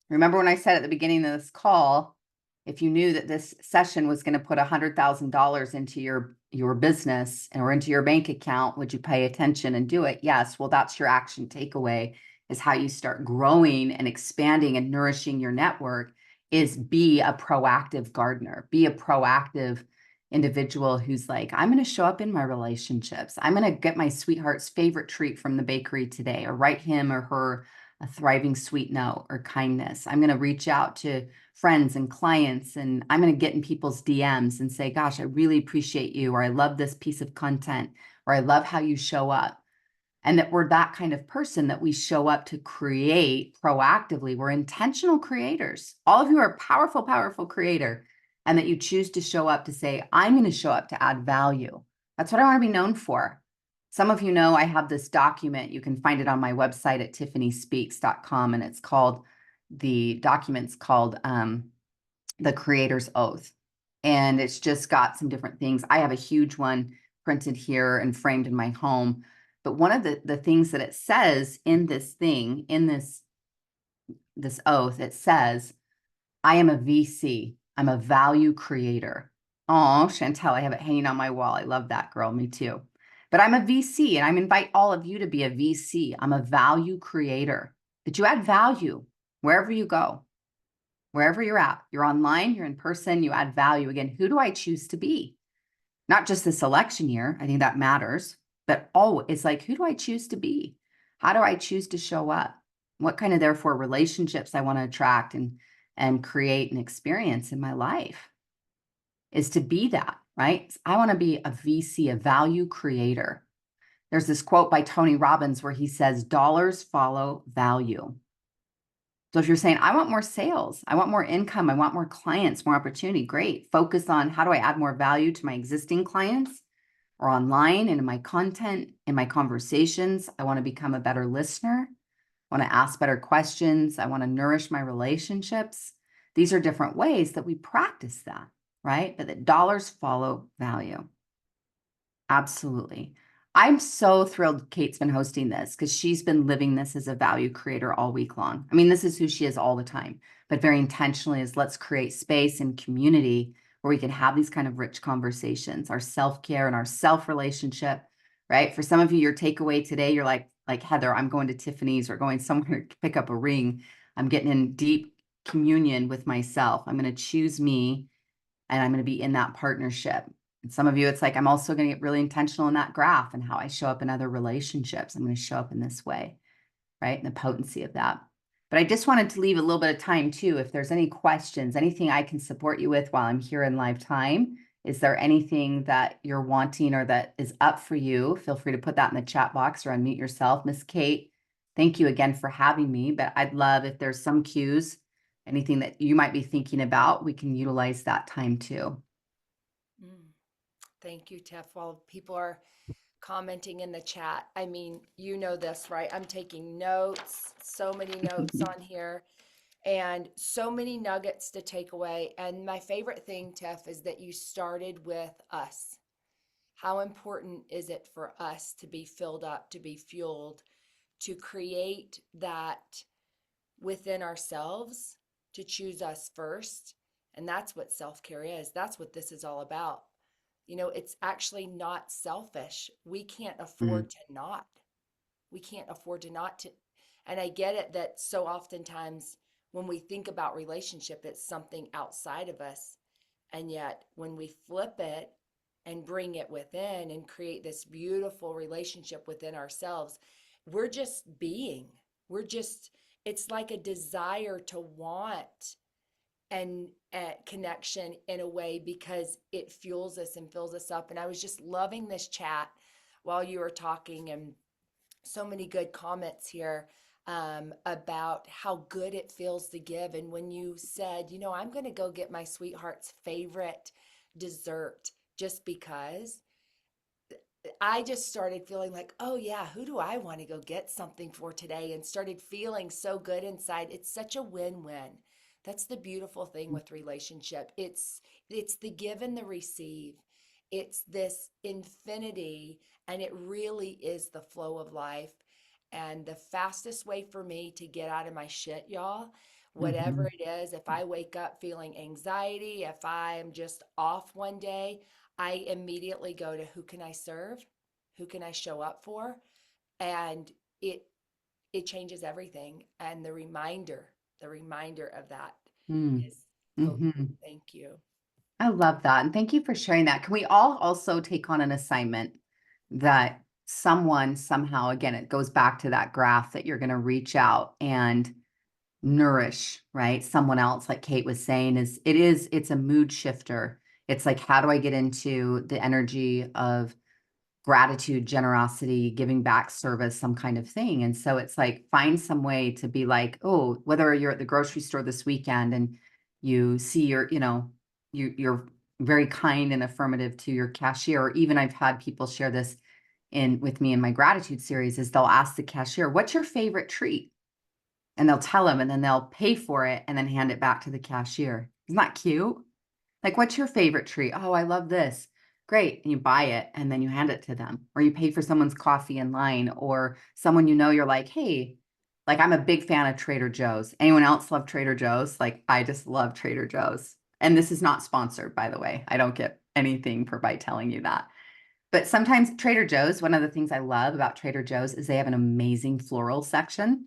Remember when I said at the beginning of this call, if you knew that this session was going to put $100,000 into your business or into your bank account, would you pay attention and do it? Yes. Well, that's your action takeaway, is how you start growing and expanding and nourishing your network, is be a proactive gardener, be a proactive individual who's like, I'm going to show up in my relationships. I'm going to get my sweetheart's favorite treat from the bakery today, or write him or her a thriving sweet note or kindness. I'm going to reach out to friends and clients, and I'm going to get in people's DMs and say, gosh, I really appreciate you, or I love this piece of content, or I love how you show up. And that we're that kind of person, that we show up to create proactively. We're intentional creators. All of you are a powerful, powerful creator. And that you choose to show up to say, I'm going to show up to add value. That's what I want to be known for. Some of you know I have this document. You can find it on my website at tiffanyspeaks.com. And the document's called The Creator's Oath. And it's just got some different things. I have a huge one printed here and framed in my home. But one of the things that it says in this thing, in this oath, it says, I am a VC. I'm a value creator. Oh, Chantel, I have it hanging on my wall. I love that, girl. Me too. But I'm a VC, and I invite all of you to be a VC. I'm a value creator. That you add value wherever you go, wherever you're at. You're online, you're in person, you add value. Again, who do I choose to be? Not just this election year. I think that matters. But it's like, who do I choose to be? How do I choose to show up? What kind of, therefore, relationships I want to attract and create and experience in my life is to be that, right? I want to be a VC, a value creator. There's this quote by Tony Robbins where he says, dollars follow value. So if you're saying, I want more sales, I want more income, I want more clients, more opportunity, great. Focus on, how do I add more value to my existing clients, or online and in my content, in my conversations? I want to become a better listener. I want to ask better questions. I want to nourish my relationships. These are different ways that we practice that, right? But that dollars follow value. Absolutely. I'm so thrilled Kate's been hosting this, because she's been living this as a value creator all week long. I mean, this is who she is all the time, but very intentionally is, let's create space and community where we can have these kind of rich conversations, our self-care and our self-relationship, right? For some of you, your takeaway today, you're like Heather, I'm going to Tiffany's or going somewhere to pick up a ring. I'm getting in deep communion with myself. I'm going to choose me, and I'm going to be in that partnership. And some of you, it's like, I'm also going to get really intentional in that graph and how I show up in other relationships. I'm going to show up in this way, right? And the potency of that. But I just wanted to leave a little bit of time too. If there's any questions, anything I can support you with while I'm here in live time, is there anything that you're wanting or that is up for you? Feel free to put that in the chat box or unmute yourself. Miss Kate, thank you again for having me. But I'd love if there's some cues, anything that you might be thinking about, we can utilize that time too. Mm, thank you, Tiff. While people are commenting in the chat, I mean, you know this, right? I'm taking notes, so many notes on here, and so many nuggets to take away. And my favorite thing, Tiff, is that you started with us. How important is it for us to be filled up, to be fueled, to create that within ourselves, to choose us first? And that's what self care is. That's what this is all about. It's actually not selfish. We can't Mm, afford to not. We can't afford to not to. And I get it that so oftentimes when we think about relationship, it's something outside of us. And yet, when we flip it and bring it within and create this beautiful relationship within ourselves, we're just being. It's like a desire to want and connection in a way because it fuels us and fills us up. And I was just loving this chat while you were talking, and so many good comments here about how good it feels to give. And when you said, I'm going to go get my sweetheart's favorite dessert just because, I just started feeling like, oh yeah, who do I want to go get something for today? And started feeling so good inside. It's such a win-win. That's the beautiful thing with relationship. It's the give and the receive. It's this infinity, and it really is the flow of life. And the fastest way for me to get out of my shit, y'all, whatever mhm, it is, if I wake up feeling anxiety, if I'm just off one day, I immediately go to who can I serve? Who can I show up for? And it it changes everything. And the reminder of that mm, is potent. mhm. Thank you. I love that. And thank you for sharing that. Can we all also take on an assignment that someone somehow, again, it goes back to that graph that you're going to reach out and nourish, right? Someone else, like Kate was saying, it's a mood shifter. It's like, how do I get into the energy of gratitude, generosity, giving back, service, some kind of thing. And so it's like find some way to be like, oh, whether you're at the grocery store this weekend and you see you're very kind and affirmative to your cashier, or even I've had people share this in with me in my gratitude series, is they'll ask the cashier, what's your favorite treat? And they'll tell them and then they'll pay for it and then hand it back to the cashier. Isn't that cute? Like, what's your favorite treat? Oh, I love this. Great. And you buy it and then you hand it to them, or you pay for someone's coffee in line, or someone you're like, hey, like I'm a big fan of Trader Joe's. Anyone else love Trader Joe's? Like, I just love Trader Joe's. And this is not sponsored, by the way. I don't get anything for by telling you that. But sometimes Trader Joe's, one of the things I love about Trader Joe's is they have an amazing floral section.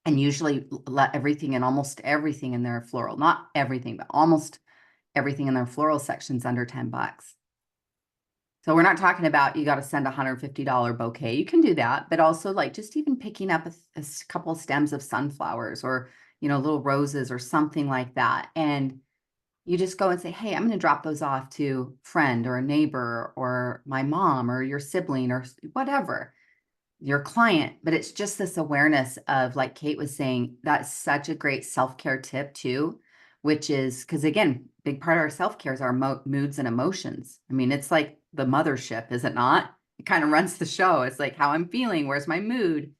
And usually let everything and almost everything in their floral, not everything, but almost everything in their floral section's under 10 bucks. So we're not talking about you got to send a $150 bouquet. You can do that, but also like just even picking up a couple of stems of sunflowers or, little roses or something like that. And you just go and say, hey, I'm going to drop those off to a friend or a neighbor or my mom or your sibling or whatever, your client. But it's just this awareness of, like Kate was saying, that's such a great self-care tip too, which is because again, big part of our self-care is our moods and emotions. I mean, it's like the mothership, is it not? It kind of runs the show. It's like how I'm feeling, where's my mood,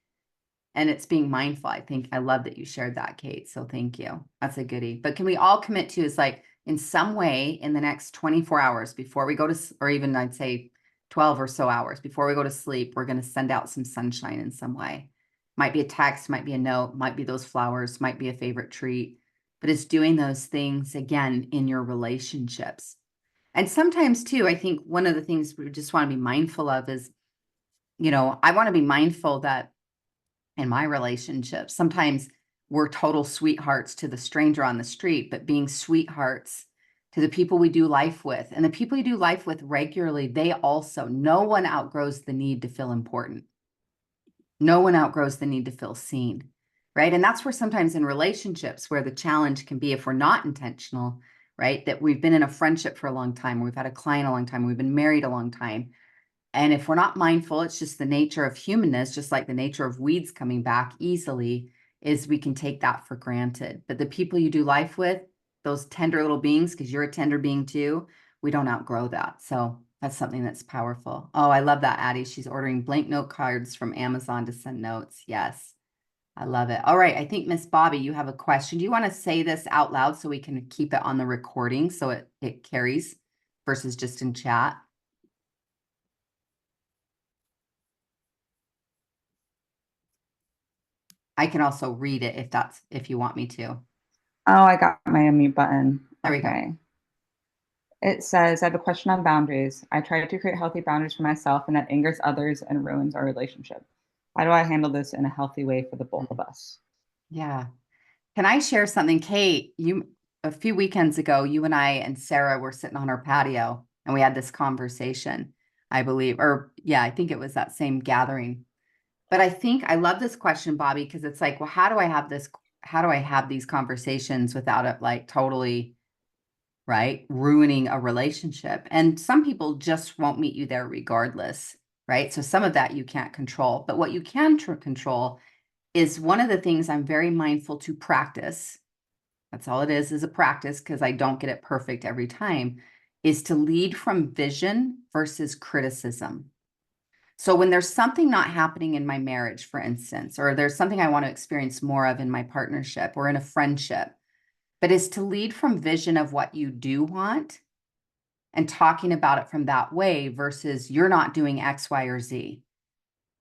and it's being mindful. I love that you shared that, Kate. So thank you. That's a goodie. But can we all commit to is like in some way in the next 24 hours before we go to, or even I'd say 12 or so hours before we go to sleep, we're going to send out some sunshine in some way. Might be a text, might be a note, might be those flowers, might be a favorite treat, but it's doing those things again in your relationships. And sometimes too, I think one of the things we just want to be mindful of is, I want to be mindful that in my relationships, sometimes we're total sweethearts to the stranger on the street, but being sweethearts to the people we do life with. And the people you do life with regularly, no one outgrows the need to feel important. No one outgrows the need to feel seen. right? And that's where sometimes in relationships where the challenge can be if we're not intentional, right? That we've been in a friendship for a long time, we've had a client a long time, we've been married a long time. And if we're not mindful, it's just the nature of humanness, just like the nature of weeds coming back easily, is we can take that for granted. But the people you do life with, those tender little beings, because you're a tender being too, we don't outgrow that. So that's something that's powerful. Oh, I love that, Addie. She's ordering blank note cards from Amazon to send notes. Yes, I love it. All right. I think Miss Bobby, you have a question. Do you want to say this out loud so we can keep it on the recording so it carries versus just in chat? I can also read it if you want me to. Oh, I got my unmute button. There we go. Okay. It says, I have a question on boundaries. I try to create healthy boundaries for myself, and that angers others and ruins our relationship. How do I handle this in a healthy way for the both of us? Yeah. Can I share something? Kate, a few weekends ago, you and I and Sarah were sitting on our patio and we had this conversation, I believe, or yeah, I think it was that same gathering. But I think I love this question, Bobby, because it's like, well, how do I have these conversations without it like totally, right, ruining a relationship? And some people just won't meet you there regardless, right? So some of that you can't control, but what you can control is one of the things I'm very mindful to practice. That's all it is a practice, because I don't get it perfect every time, is to lead from vision versus criticism. So when there's something not happening in my marriage, for instance, or there's something I want to experience more of in my partnership or in a friendship, but is to lead from vision of what you do want and talking about it from that way versus you're not doing X, Y, or Z.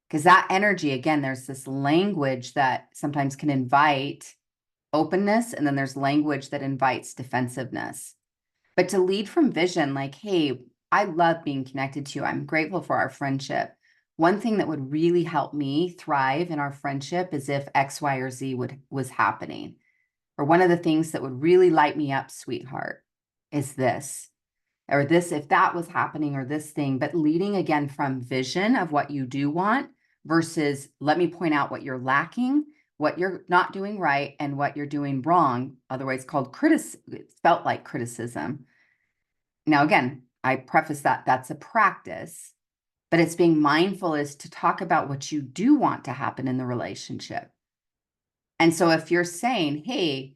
Because that energy, again, there's this language that sometimes can invite openness, and then there's language that invites defensiveness. But to lead from vision, like, hey, I love being connected to you. I'm grateful for our friendship. One thing that would really help me thrive in our friendship is if X, Y, or Z was happening. Or one of the things that would really light me up, sweetheart, is this. Or this, if that was happening, or this thing, but leading again from vision of what you do want versus let me point out what you're lacking, what you're not doing right, and what you're doing wrong, otherwise called it's felt like criticism. Now, again, I preface that that's a practice, but it's being mindful is to talk about what you do want to happen in the relationship. And so if you're saying, hey,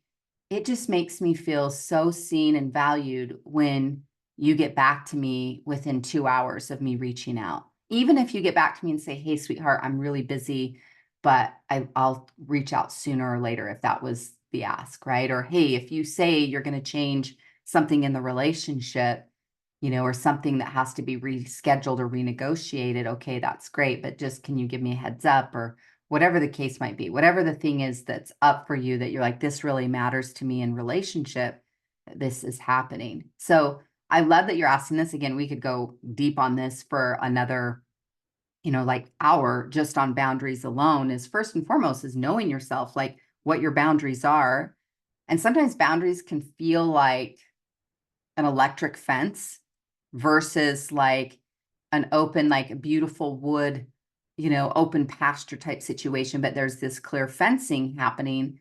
it just makes me feel so seen and valued when you get back to me within 2 hours of me reaching out. Even if you get back to me and say, hey, sweetheart, I'm really busy, but I'll reach out sooner or later if that was the ask, right? Or, hey, if you say you're going to change something in the relationship, or something that has to be rescheduled or renegotiated, okay, that's great. But just can you give me a heads up, or whatever the case might be, whatever the thing is that's up for you that you're like, this really matters to me in relationship, this is happening. So I love that you're asking this. Again, we could go deep on this for another, like hour just on boundaries alone. Is first and foremost is knowing yourself, like what your boundaries are. And sometimes boundaries can feel like an electric fence versus like an open, like beautiful wood, open pasture type situation, but there's this clear fencing happening,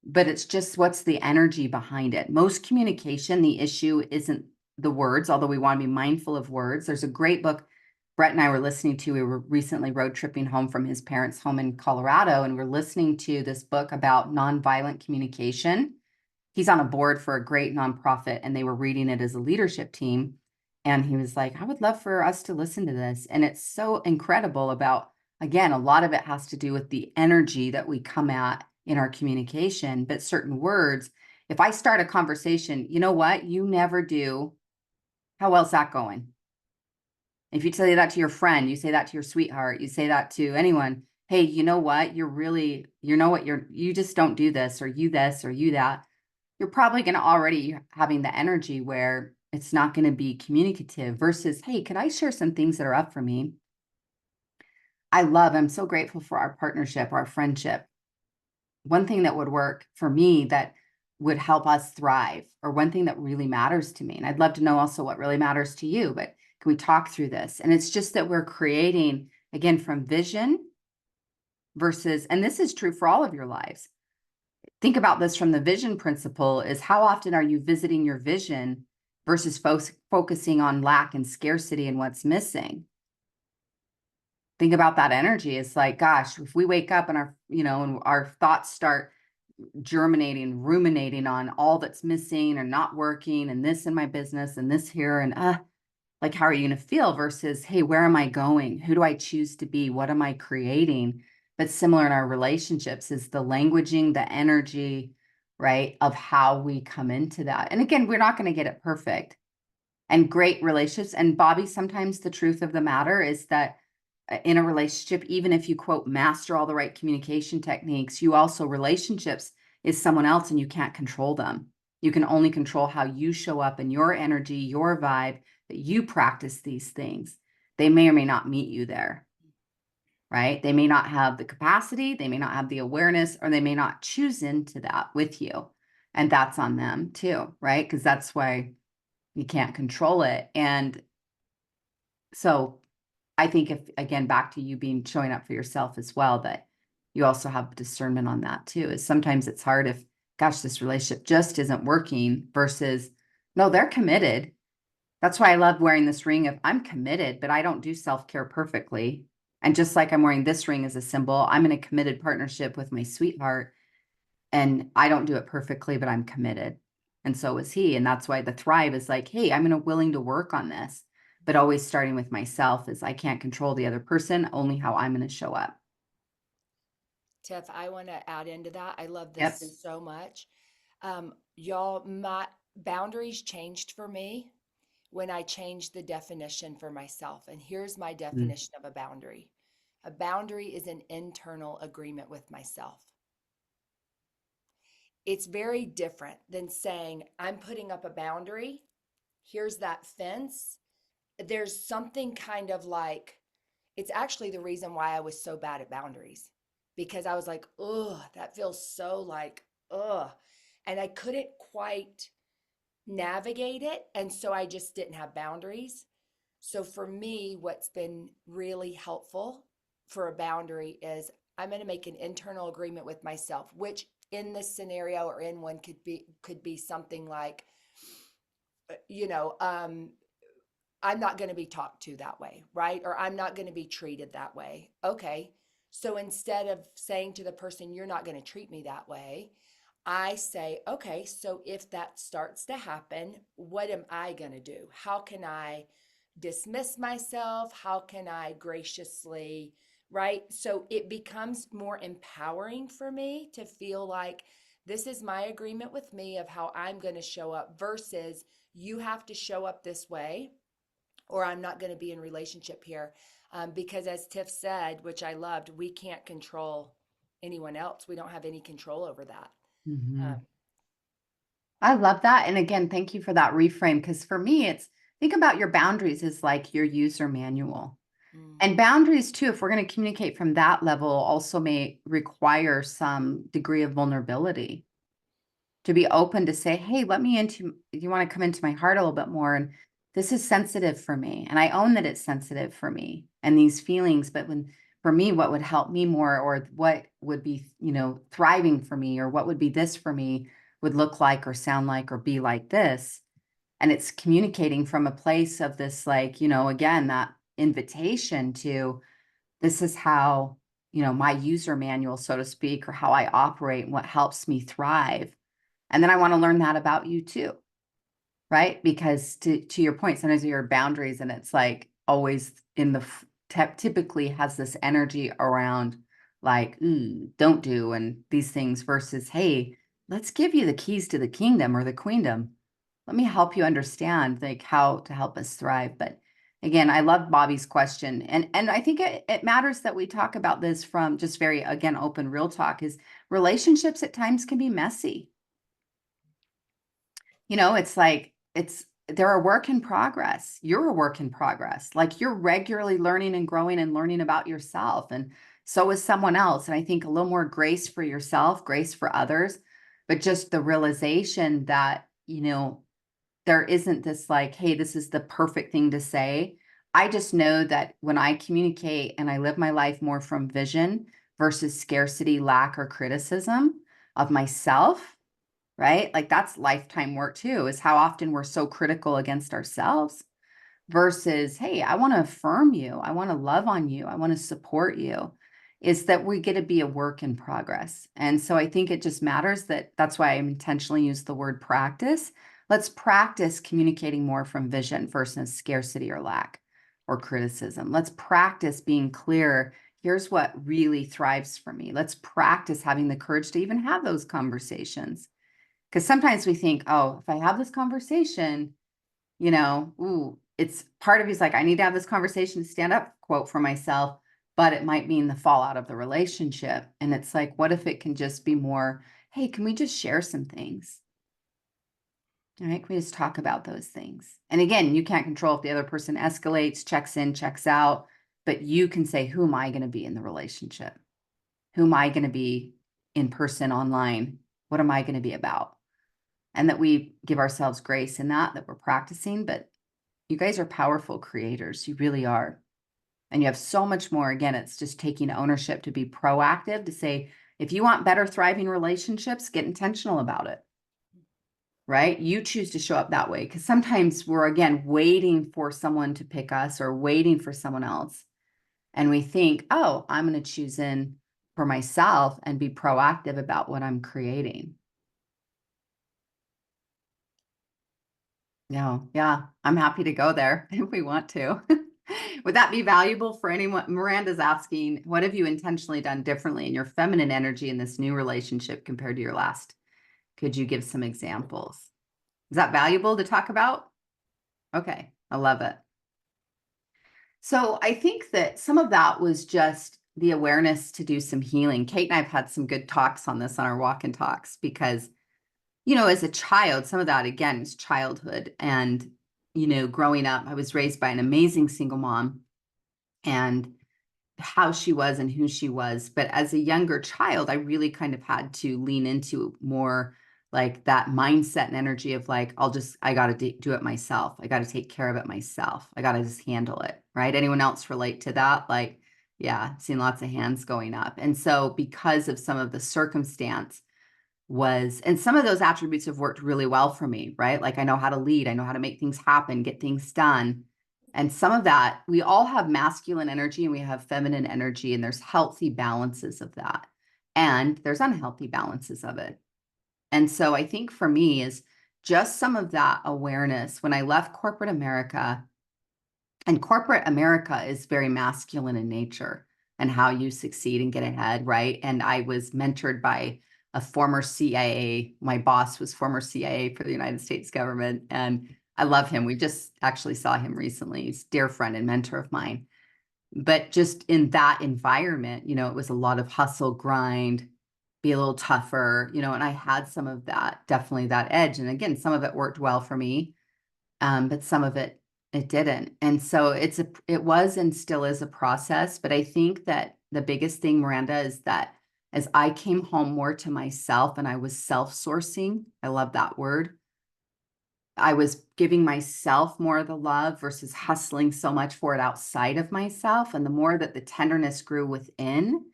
but it's just what's the energy behind it. Most communication, the issue isn't the words, although we want to be mindful of words. There's a great book Brett and I were listening to. We were recently road tripping home from his parents' home in Colorado, and we're listening to this book about nonviolent communication. He's on a board for a great nonprofit, and they were reading it as a leadership team. And he was like, I would love for us to listen to this. And it's so incredible about, again, a lot of it has to do with the energy that we come at in our communication, but certain words, if I start a conversation, you know what? You never do. How well's that going? If you say that to your friend, you say that to your sweetheart, you say that to anyone, hey, you know what? You just don't do this, or you this, or you that. You're probably going to already having the energy where it's not going to be communicative versus, hey, could I share some things that are up for me? I'm so grateful for our partnership, our friendship. One thing that would work for me that would help us thrive, or one thing that really matters to me, and I'd love to know also what really matters to you, but can we talk through this? And it's just that we're creating, again, from vision versus, and this is true for all of your lives. Think about this from the vision principle is how often are you visiting your vision versus focusing on lack and scarcity and what's missing? Think about that energy. It's like, gosh, if we wake up and and our thoughts start germinating, ruminating on all that's missing or not working and this in my business and this here and like, how are you going to feel versus, hey, where am I going? Who do I choose to be? What am I creating? But similar in our relationships is the languaging, the energy, right, of how we come into that. And again, we're not going to get it perfect. And great relationships. And Bobby, sometimes the truth of the matter is that in a relationship, even if you quote, master all the right communication techniques, you also relationships is someone else and you can't control them. You can only control how you show up in your energy, your vibe, that you practice these things. They may or may not meet you there, right? They may not have the capacity, they may not have the awareness, or they may not choose into that with you. And that's on them too, right? Because that's why you can't control it. And so I think if, again, back to you being showing up for yourself as well, that you also have discernment on that too, is sometimes it's hard if, gosh, this relationship just isn't working versus, no, they're committed. That's why I love wearing this ring of I'm committed, but I don't do self-care perfectly. And just like I'm wearing this ring as a symbol, I'm in a committed partnership with my sweetheart and I don't do it perfectly, but I'm committed. And so is he. And that's why the thrive is like, hey, I'm willing to work on this, but always starting with myself is I can't control the other person, only how I'm going to show up. Tiff, I want to add into that. I love Yep. this so much. Y'all, my boundaries changed for me when I changed the definition for myself. And here's my Mm. definition of a boundary. A boundary is an internal agreement with myself. It's very different than saying, I'm putting up a boundary. Here's that fence. There's something kind of like, it's actually the reason why I was so bad at boundaries because I was like, ugh, that feels so like, ugh. And I couldn't quite navigate it. And so I just didn't have boundaries. So for me, what's been really helpful for a boundary is I'm going to make an internal agreement with myself, which in this scenario or in one could be something like, you know, I'm not going to be talked to that way, right? Or I'm not going to be treated that way. Okay. So instead of saying to the person, you're not going to treat me that way, I say, okay, so if that starts to happen, what am I going to do? How can I dismiss myself? How can I graciously, right? So it becomes more empowering for me to feel like this is my agreement with me of how I'm going to show up versus you have to show up this way or I'm not going to be in relationship here. Because as Tiff said, which I loved, we can't control anyone else. We don't have any control over that. Mm-hmm. Um, I love that. And again, thank you for that reframe. Because for me, it's think about your boundaries as like your user manual. mm, And boundaries too, if we're going to communicate from that level, also may require some degree of vulnerability to be open to say, hey, you want to come into my heart a little bit more. And this is sensitive for me. And I own that it's sensitive for me and these feelings. But for me, what would help me more or what would be, thriving for me or what would be this for me would look like or sound like or be like this. And it's communicating from a place of this, like, again, that invitation to this is how, my user manual, so to speak, or how I operate and what helps me thrive. And then I want to learn that about you too, right? Because to your point, sometimes your boundaries and it's like always in the typically has this energy around like, ooh, don't do and these things versus, hey, let's give you the keys to the kingdom or the queendom. Let me help you understand like how to help us thrive. But again, I love Bobby's question. And I think it matters that we talk about this from just very, again, open, real talk is relationships at times can be messy. It's like they're a work in progress. You're a work in progress. Like you're regularly learning and growing and learning about yourself. And so is someone else. And I think a little more grace for yourself, grace for others, but just the realization that, there isn't this like, hey, this is the perfect thing to say. I just know that when I communicate and I live my life more from vision, versus scarcity, lack, or criticism of myself, right? Like that's lifetime work too, is how often we're so critical against ourselves versus, hey, I want to affirm you. I want to love on you. I want to support you. Is that we get to be a work in progress. And so I think it just matters that's why I intentionally use the word practice. Let's practice communicating more from vision versus scarcity or lack or criticism. Let's practice being clear. Here's what really thrives for me. Let's practice having the courage to even have those conversations. Because sometimes we think, oh, if I have this conversation, ooh, it's part of you's like, I need to have this conversation to stand up, quote, for myself, but it might mean the fallout of the relationship. And it's like, what if it can just be more, hey, can we just share some things? All right, can we just talk about those things? And again, you can't control if the other person escalates, checks in, checks out, but you can say, who am I going to be in the relationship? Who am I going to be in person, online? What am I going to be about? And that we give ourselves grace in that we're practicing, but you guys are powerful creators. You really are. And you have so much more. Again, it's just taking ownership to be proactive, to say, if you want better, thriving relationships, get intentional about it, right? You choose to show up that way. Because sometimes we're, again, waiting for someone to pick us or waiting for someone else. And we think, oh, I'm going to choose in for myself and be proactive about what I'm creating. No, yeah, I'm happy to go there if we want to. Would that be valuable for anyone? Miranda's asking, what have you intentionally done differently in your feminine energy in this new relationship compared to your last? Could you give some examples? Is that valuable to talk about? Okay, I love it. So I think that some of that was just the awareness to do some healing. Kate and I have had some good talks on this on our walk and talks because as a child, some of that, again, is childhood. And, growing up, I was raised by an amazing single mom and how she was and who she was. But as a younger child, I really kind of had to lean into more like that mindset and energy of like, I got to do it myself. I got to take care of it myself. I got to just handle it. Right. Anyone else relate to that? Like, yeah, I've seen lots of hands going up. And so because of some of the circumstance, and some of those attributes have worked really well for me, right? Like I know how to lead, I know how to make things happen, get things done. And some of that, we all have masculine energy and we have feminine energy, and there's healthy balances of that. And there's unhealthy balances of it. And so I think for me is just some of that awareness when I left corporate America, and corporate America is very masculine in nature and how you succeed and get ahead, right? And I was mentored by a former CIA. My boss was former CIA for the United States government, and I love him. We just actually saw him recently. He's a dear friend and mentor of mine. But just in that environment, it was a lot of hustle, grind, be a little tougher, and I had some of that, definitely that edge. And again, some of it worked well for me, but some of it didn't. And so it was and still is a process. But I think that the biggest thing, Miranda, is that as I came home more to myself and I was self-sourcing, I love that word. I was giving myself more of the love versus hustling so much for it outside of myself. And the more that the tenderness grew within,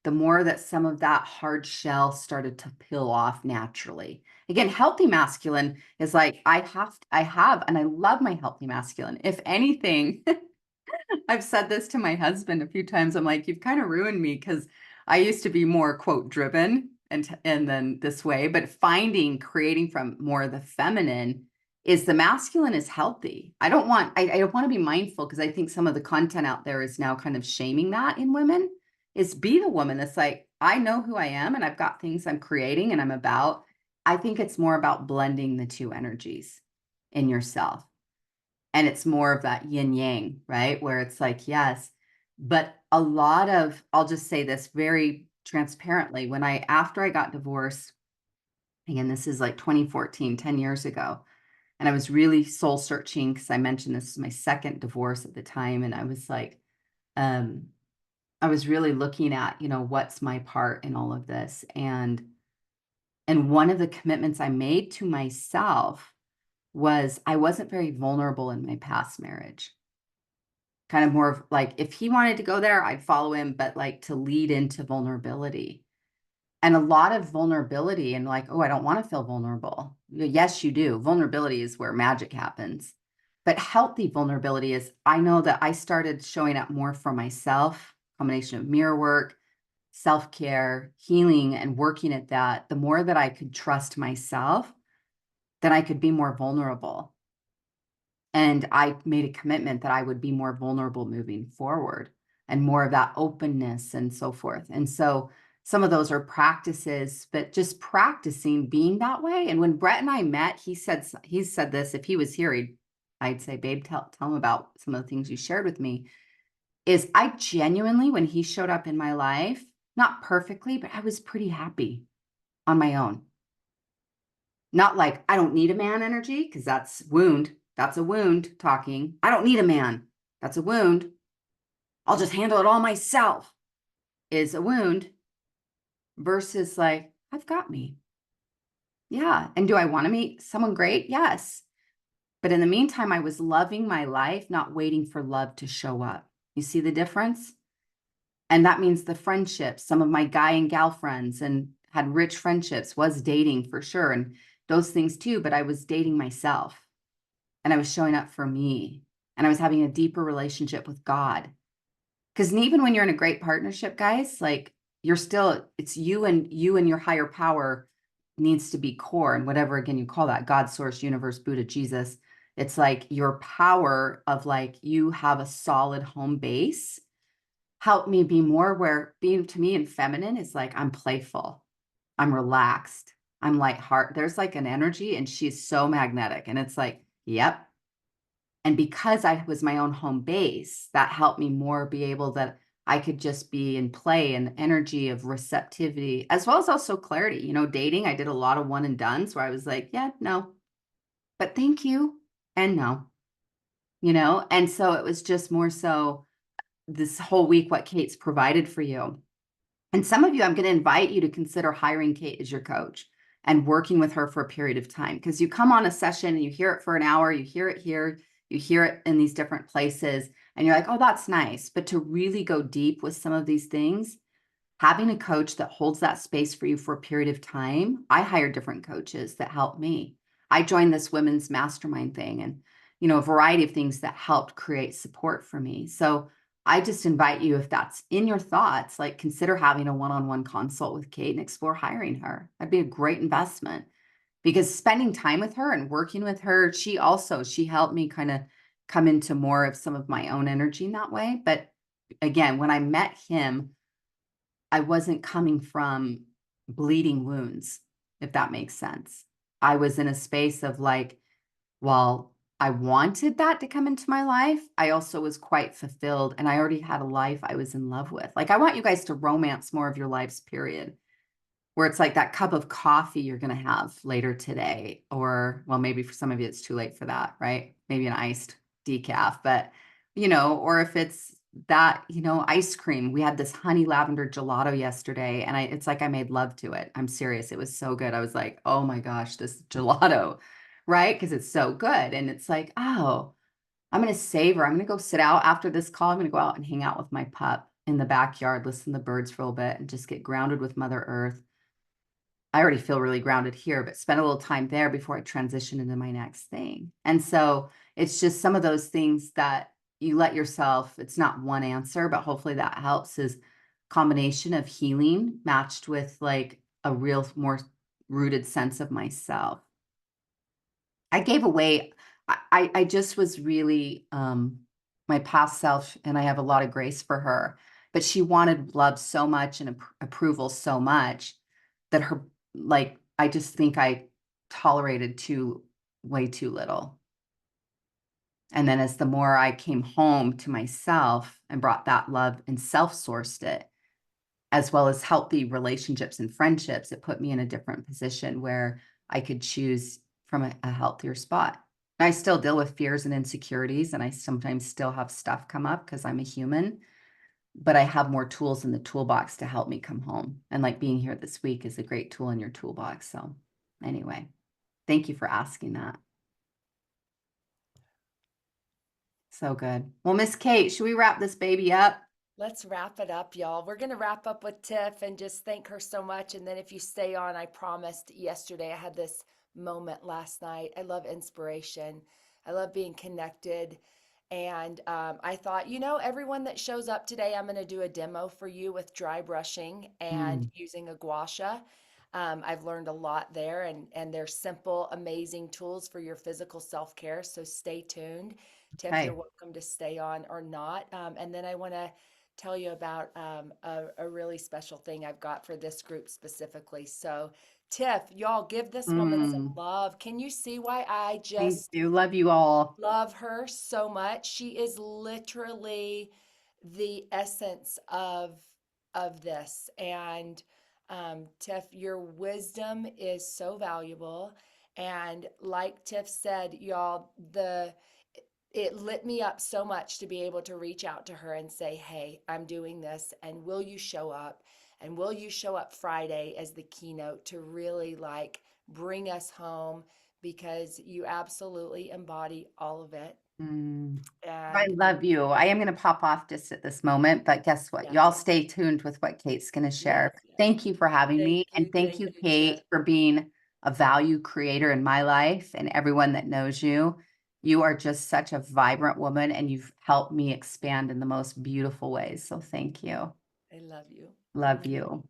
the more that some of that hard shell started to peel off naturally. Again, healthy masculine is like, I have, and I love my healthy masculine. If anything, I've said this to my husband a few times. I'm like, you've kind of ruined me because I used to be more quote driven and then this way, but creating from more of the feminine is the masculine is healthy. I want to be mindful because I think some of the content out there is now kind of shaming that in women is be the woman that's like, I know who I am and I've got things I'm creating and I'm about. I think it's more about blending the two energies in yourself. And it's more of that yin yang, right? Where it's like, yes, but I'll just say this very transparently. After I got divorced, again, this is like 2014, 10 years ago. And I was really soul searching because I mentioned this is my second divorce at the time. And I was like, I was really looking at, what's my part in all of this? And one of the commitments I made to myself was I wasn't very vulnerable in my past marriage kind of more of like, if he wanted to go there, I'd follow him, but like to lead into vulnerability. And a lot of vulnerability and like, oh, I don't want to feel vulnerable. Yes, you do. Vulnerability is where magic happens. But healthy vulnerability is, I know that I started showing up more for myself, combination of mirror work, self-care, healing, and working at that. The more that I could trust myself, then I could be more vulnerable. And I made a commitment that I would be more vulnerable moving forward and more of that openness and so forth. And so some of those are practices, but just practicing being that way. And when Brett and I met, he said this, if he was here, I'd say, babe, tell him about some of the things you shared with me. Is I genuinely, when he showed up in my life, not perfectly, but I was pretty happy on my own. Not like I don't need a man energy, because that's wound. That's a wound talking. I don't need a man. That's a wound. I'll just handle it all myself is a wound versus like, I've got me. Yeah. And do I want to meet someone great? Yes. But in the meantime, I was loving my life, not waiting for love to show up. You see the difference? And that means the friendships, some of my guy and gal friends and had rich friendships, was dating for sure. And those things too, but I was dating myself and I was showing up for me and I was having a deeper relationship with God. Because even when you're in a great partnership, guys, like you're still, it's you and your higher power needs to be core. And whatever, again, you call that God, source, universe, Buddha, Jesus, it's like your power of like, you have a solid home base. Help me be more where being to me and feminine is like, I'm playful, I'm relaxed, I'm lighthearted. There's like an energy and she's so magnetic. And it's like, yep. And because I was my own home base, that helped me more be able that I could just be in play and energy of receptivity, as well as also clarity. You know, dating, I did a lot of one and dones where I was like, yeah, no, but thank you. And no, and so it was just more so this whole week, what Kate's provided for you. And some of you, I'm going to invite you to consider hiring Kate as your coach and working with her for a period of time, because you come on a session and you hear it for an hour, you hear it here, you hear it in these different places, and you're like, oh, that's nice. But to really go deep with some of these things, having a coach that holds that space for you for a period of time. I hired different coaches that helped me. I joined this women's mastermind thing and, a variety of things that helped create support for me. So I just invite you, if that's in your thoughts, like consider having a one-on-one consult with Kate and explore hiring her. That'd be a great investment, because spending time with her and working with her, she helped me kind of come into more of some of my own energy in that way. But again, when I met him, I wasn't coming from bleeding wounds, if that makes sense. I was in a space of like, while I wanted that to come into my life, I also was quite fulfilled and I already had a life I was in love with. Like, I want you guys to romance more of your lives, period. Where it's like that cup of coffee you're going to have later today, or, well, maybe for some of you, it's too late for that, right? Maybe an iced decaf, but, or if it's that, ice cream. We had this honey lavender gelato yesterday and it's like I made love to it. I'm serious. It was so good. I was like, oh my gosh, this gelato, right? Because it's so good. And it's like, oh, I'm going to savor. I'm going to go sit out after this call. I'm going to go out and hang out with my pup in the backyard, listen to the birds for a little bit and just get grounded with Mother Earth. I already feel really grounded here, but spend a little time there before I transition into my next thing. And so it's just some of those things that you let yourself, it's not one answer, but hopefully that helps, is combination of healing matched with like a real more rooted sense of myself. I gave away, I just was really my past self, and I have a lot of grace for her, but she wanted love so much and approval so much that I just think I tolerated way too little. And then as the more I came home to myself and brought that love and self-sourced it, as well as healthy relationships and friendships, it put me in a different position where I could choose from a healthier spot. I still deal with fears and insecurities, and I sometimes still have stuff come up because I'm a human, but I have more tools in the toolbox to help me come home. And like being here this week is a great tool in your toolbox. So anyway, thank you for asking that. So good. Well, Miss Kate, should we wrap this baby up? Let's wrap it up, y'all. We're going to wrap up with Tiff and just thank her so much. And then if you stay on, I promised yesterday, I had this moment last night. I love inspiration, I love being connected. And I thought, everyone that shows up today, I'm going to do a demo for you with dry brushing and Mm, using a gua sha. I've learned a lot there, and they're simple, amazing tools for your physical self care. So stay tuned. Tiff, you're okay. welcome to stay on or not. And then I want to tell you about a really special thing I've got for this group specifically. So, Tiff, y'all give this woman some Mm, love. Can you see why I thank just you. Love you all. love her so much? She is literally the essence of this. And Tiff, your wisdom is so valuable. And like Tiff said, y'all, it lit me up so much to be able to reach out to her and say, "Hey, I'm doing this, and will you show up? And will you show up Friday as the keynote to really like bring us home because you absolutely embody all of it." Mm. I And love you. I am going to pop off just at this moment, but guess what? yes, Y'all stay tuned with what Kate's going to yes, share. Thank you for having me. And thank thank you, you, Tiff. Kate, for being a value creator in my life and everyone that knows you. You are just such a vibrant woman and you've helped me expand in the most beautiful ways. So thank you. I love you. Love you.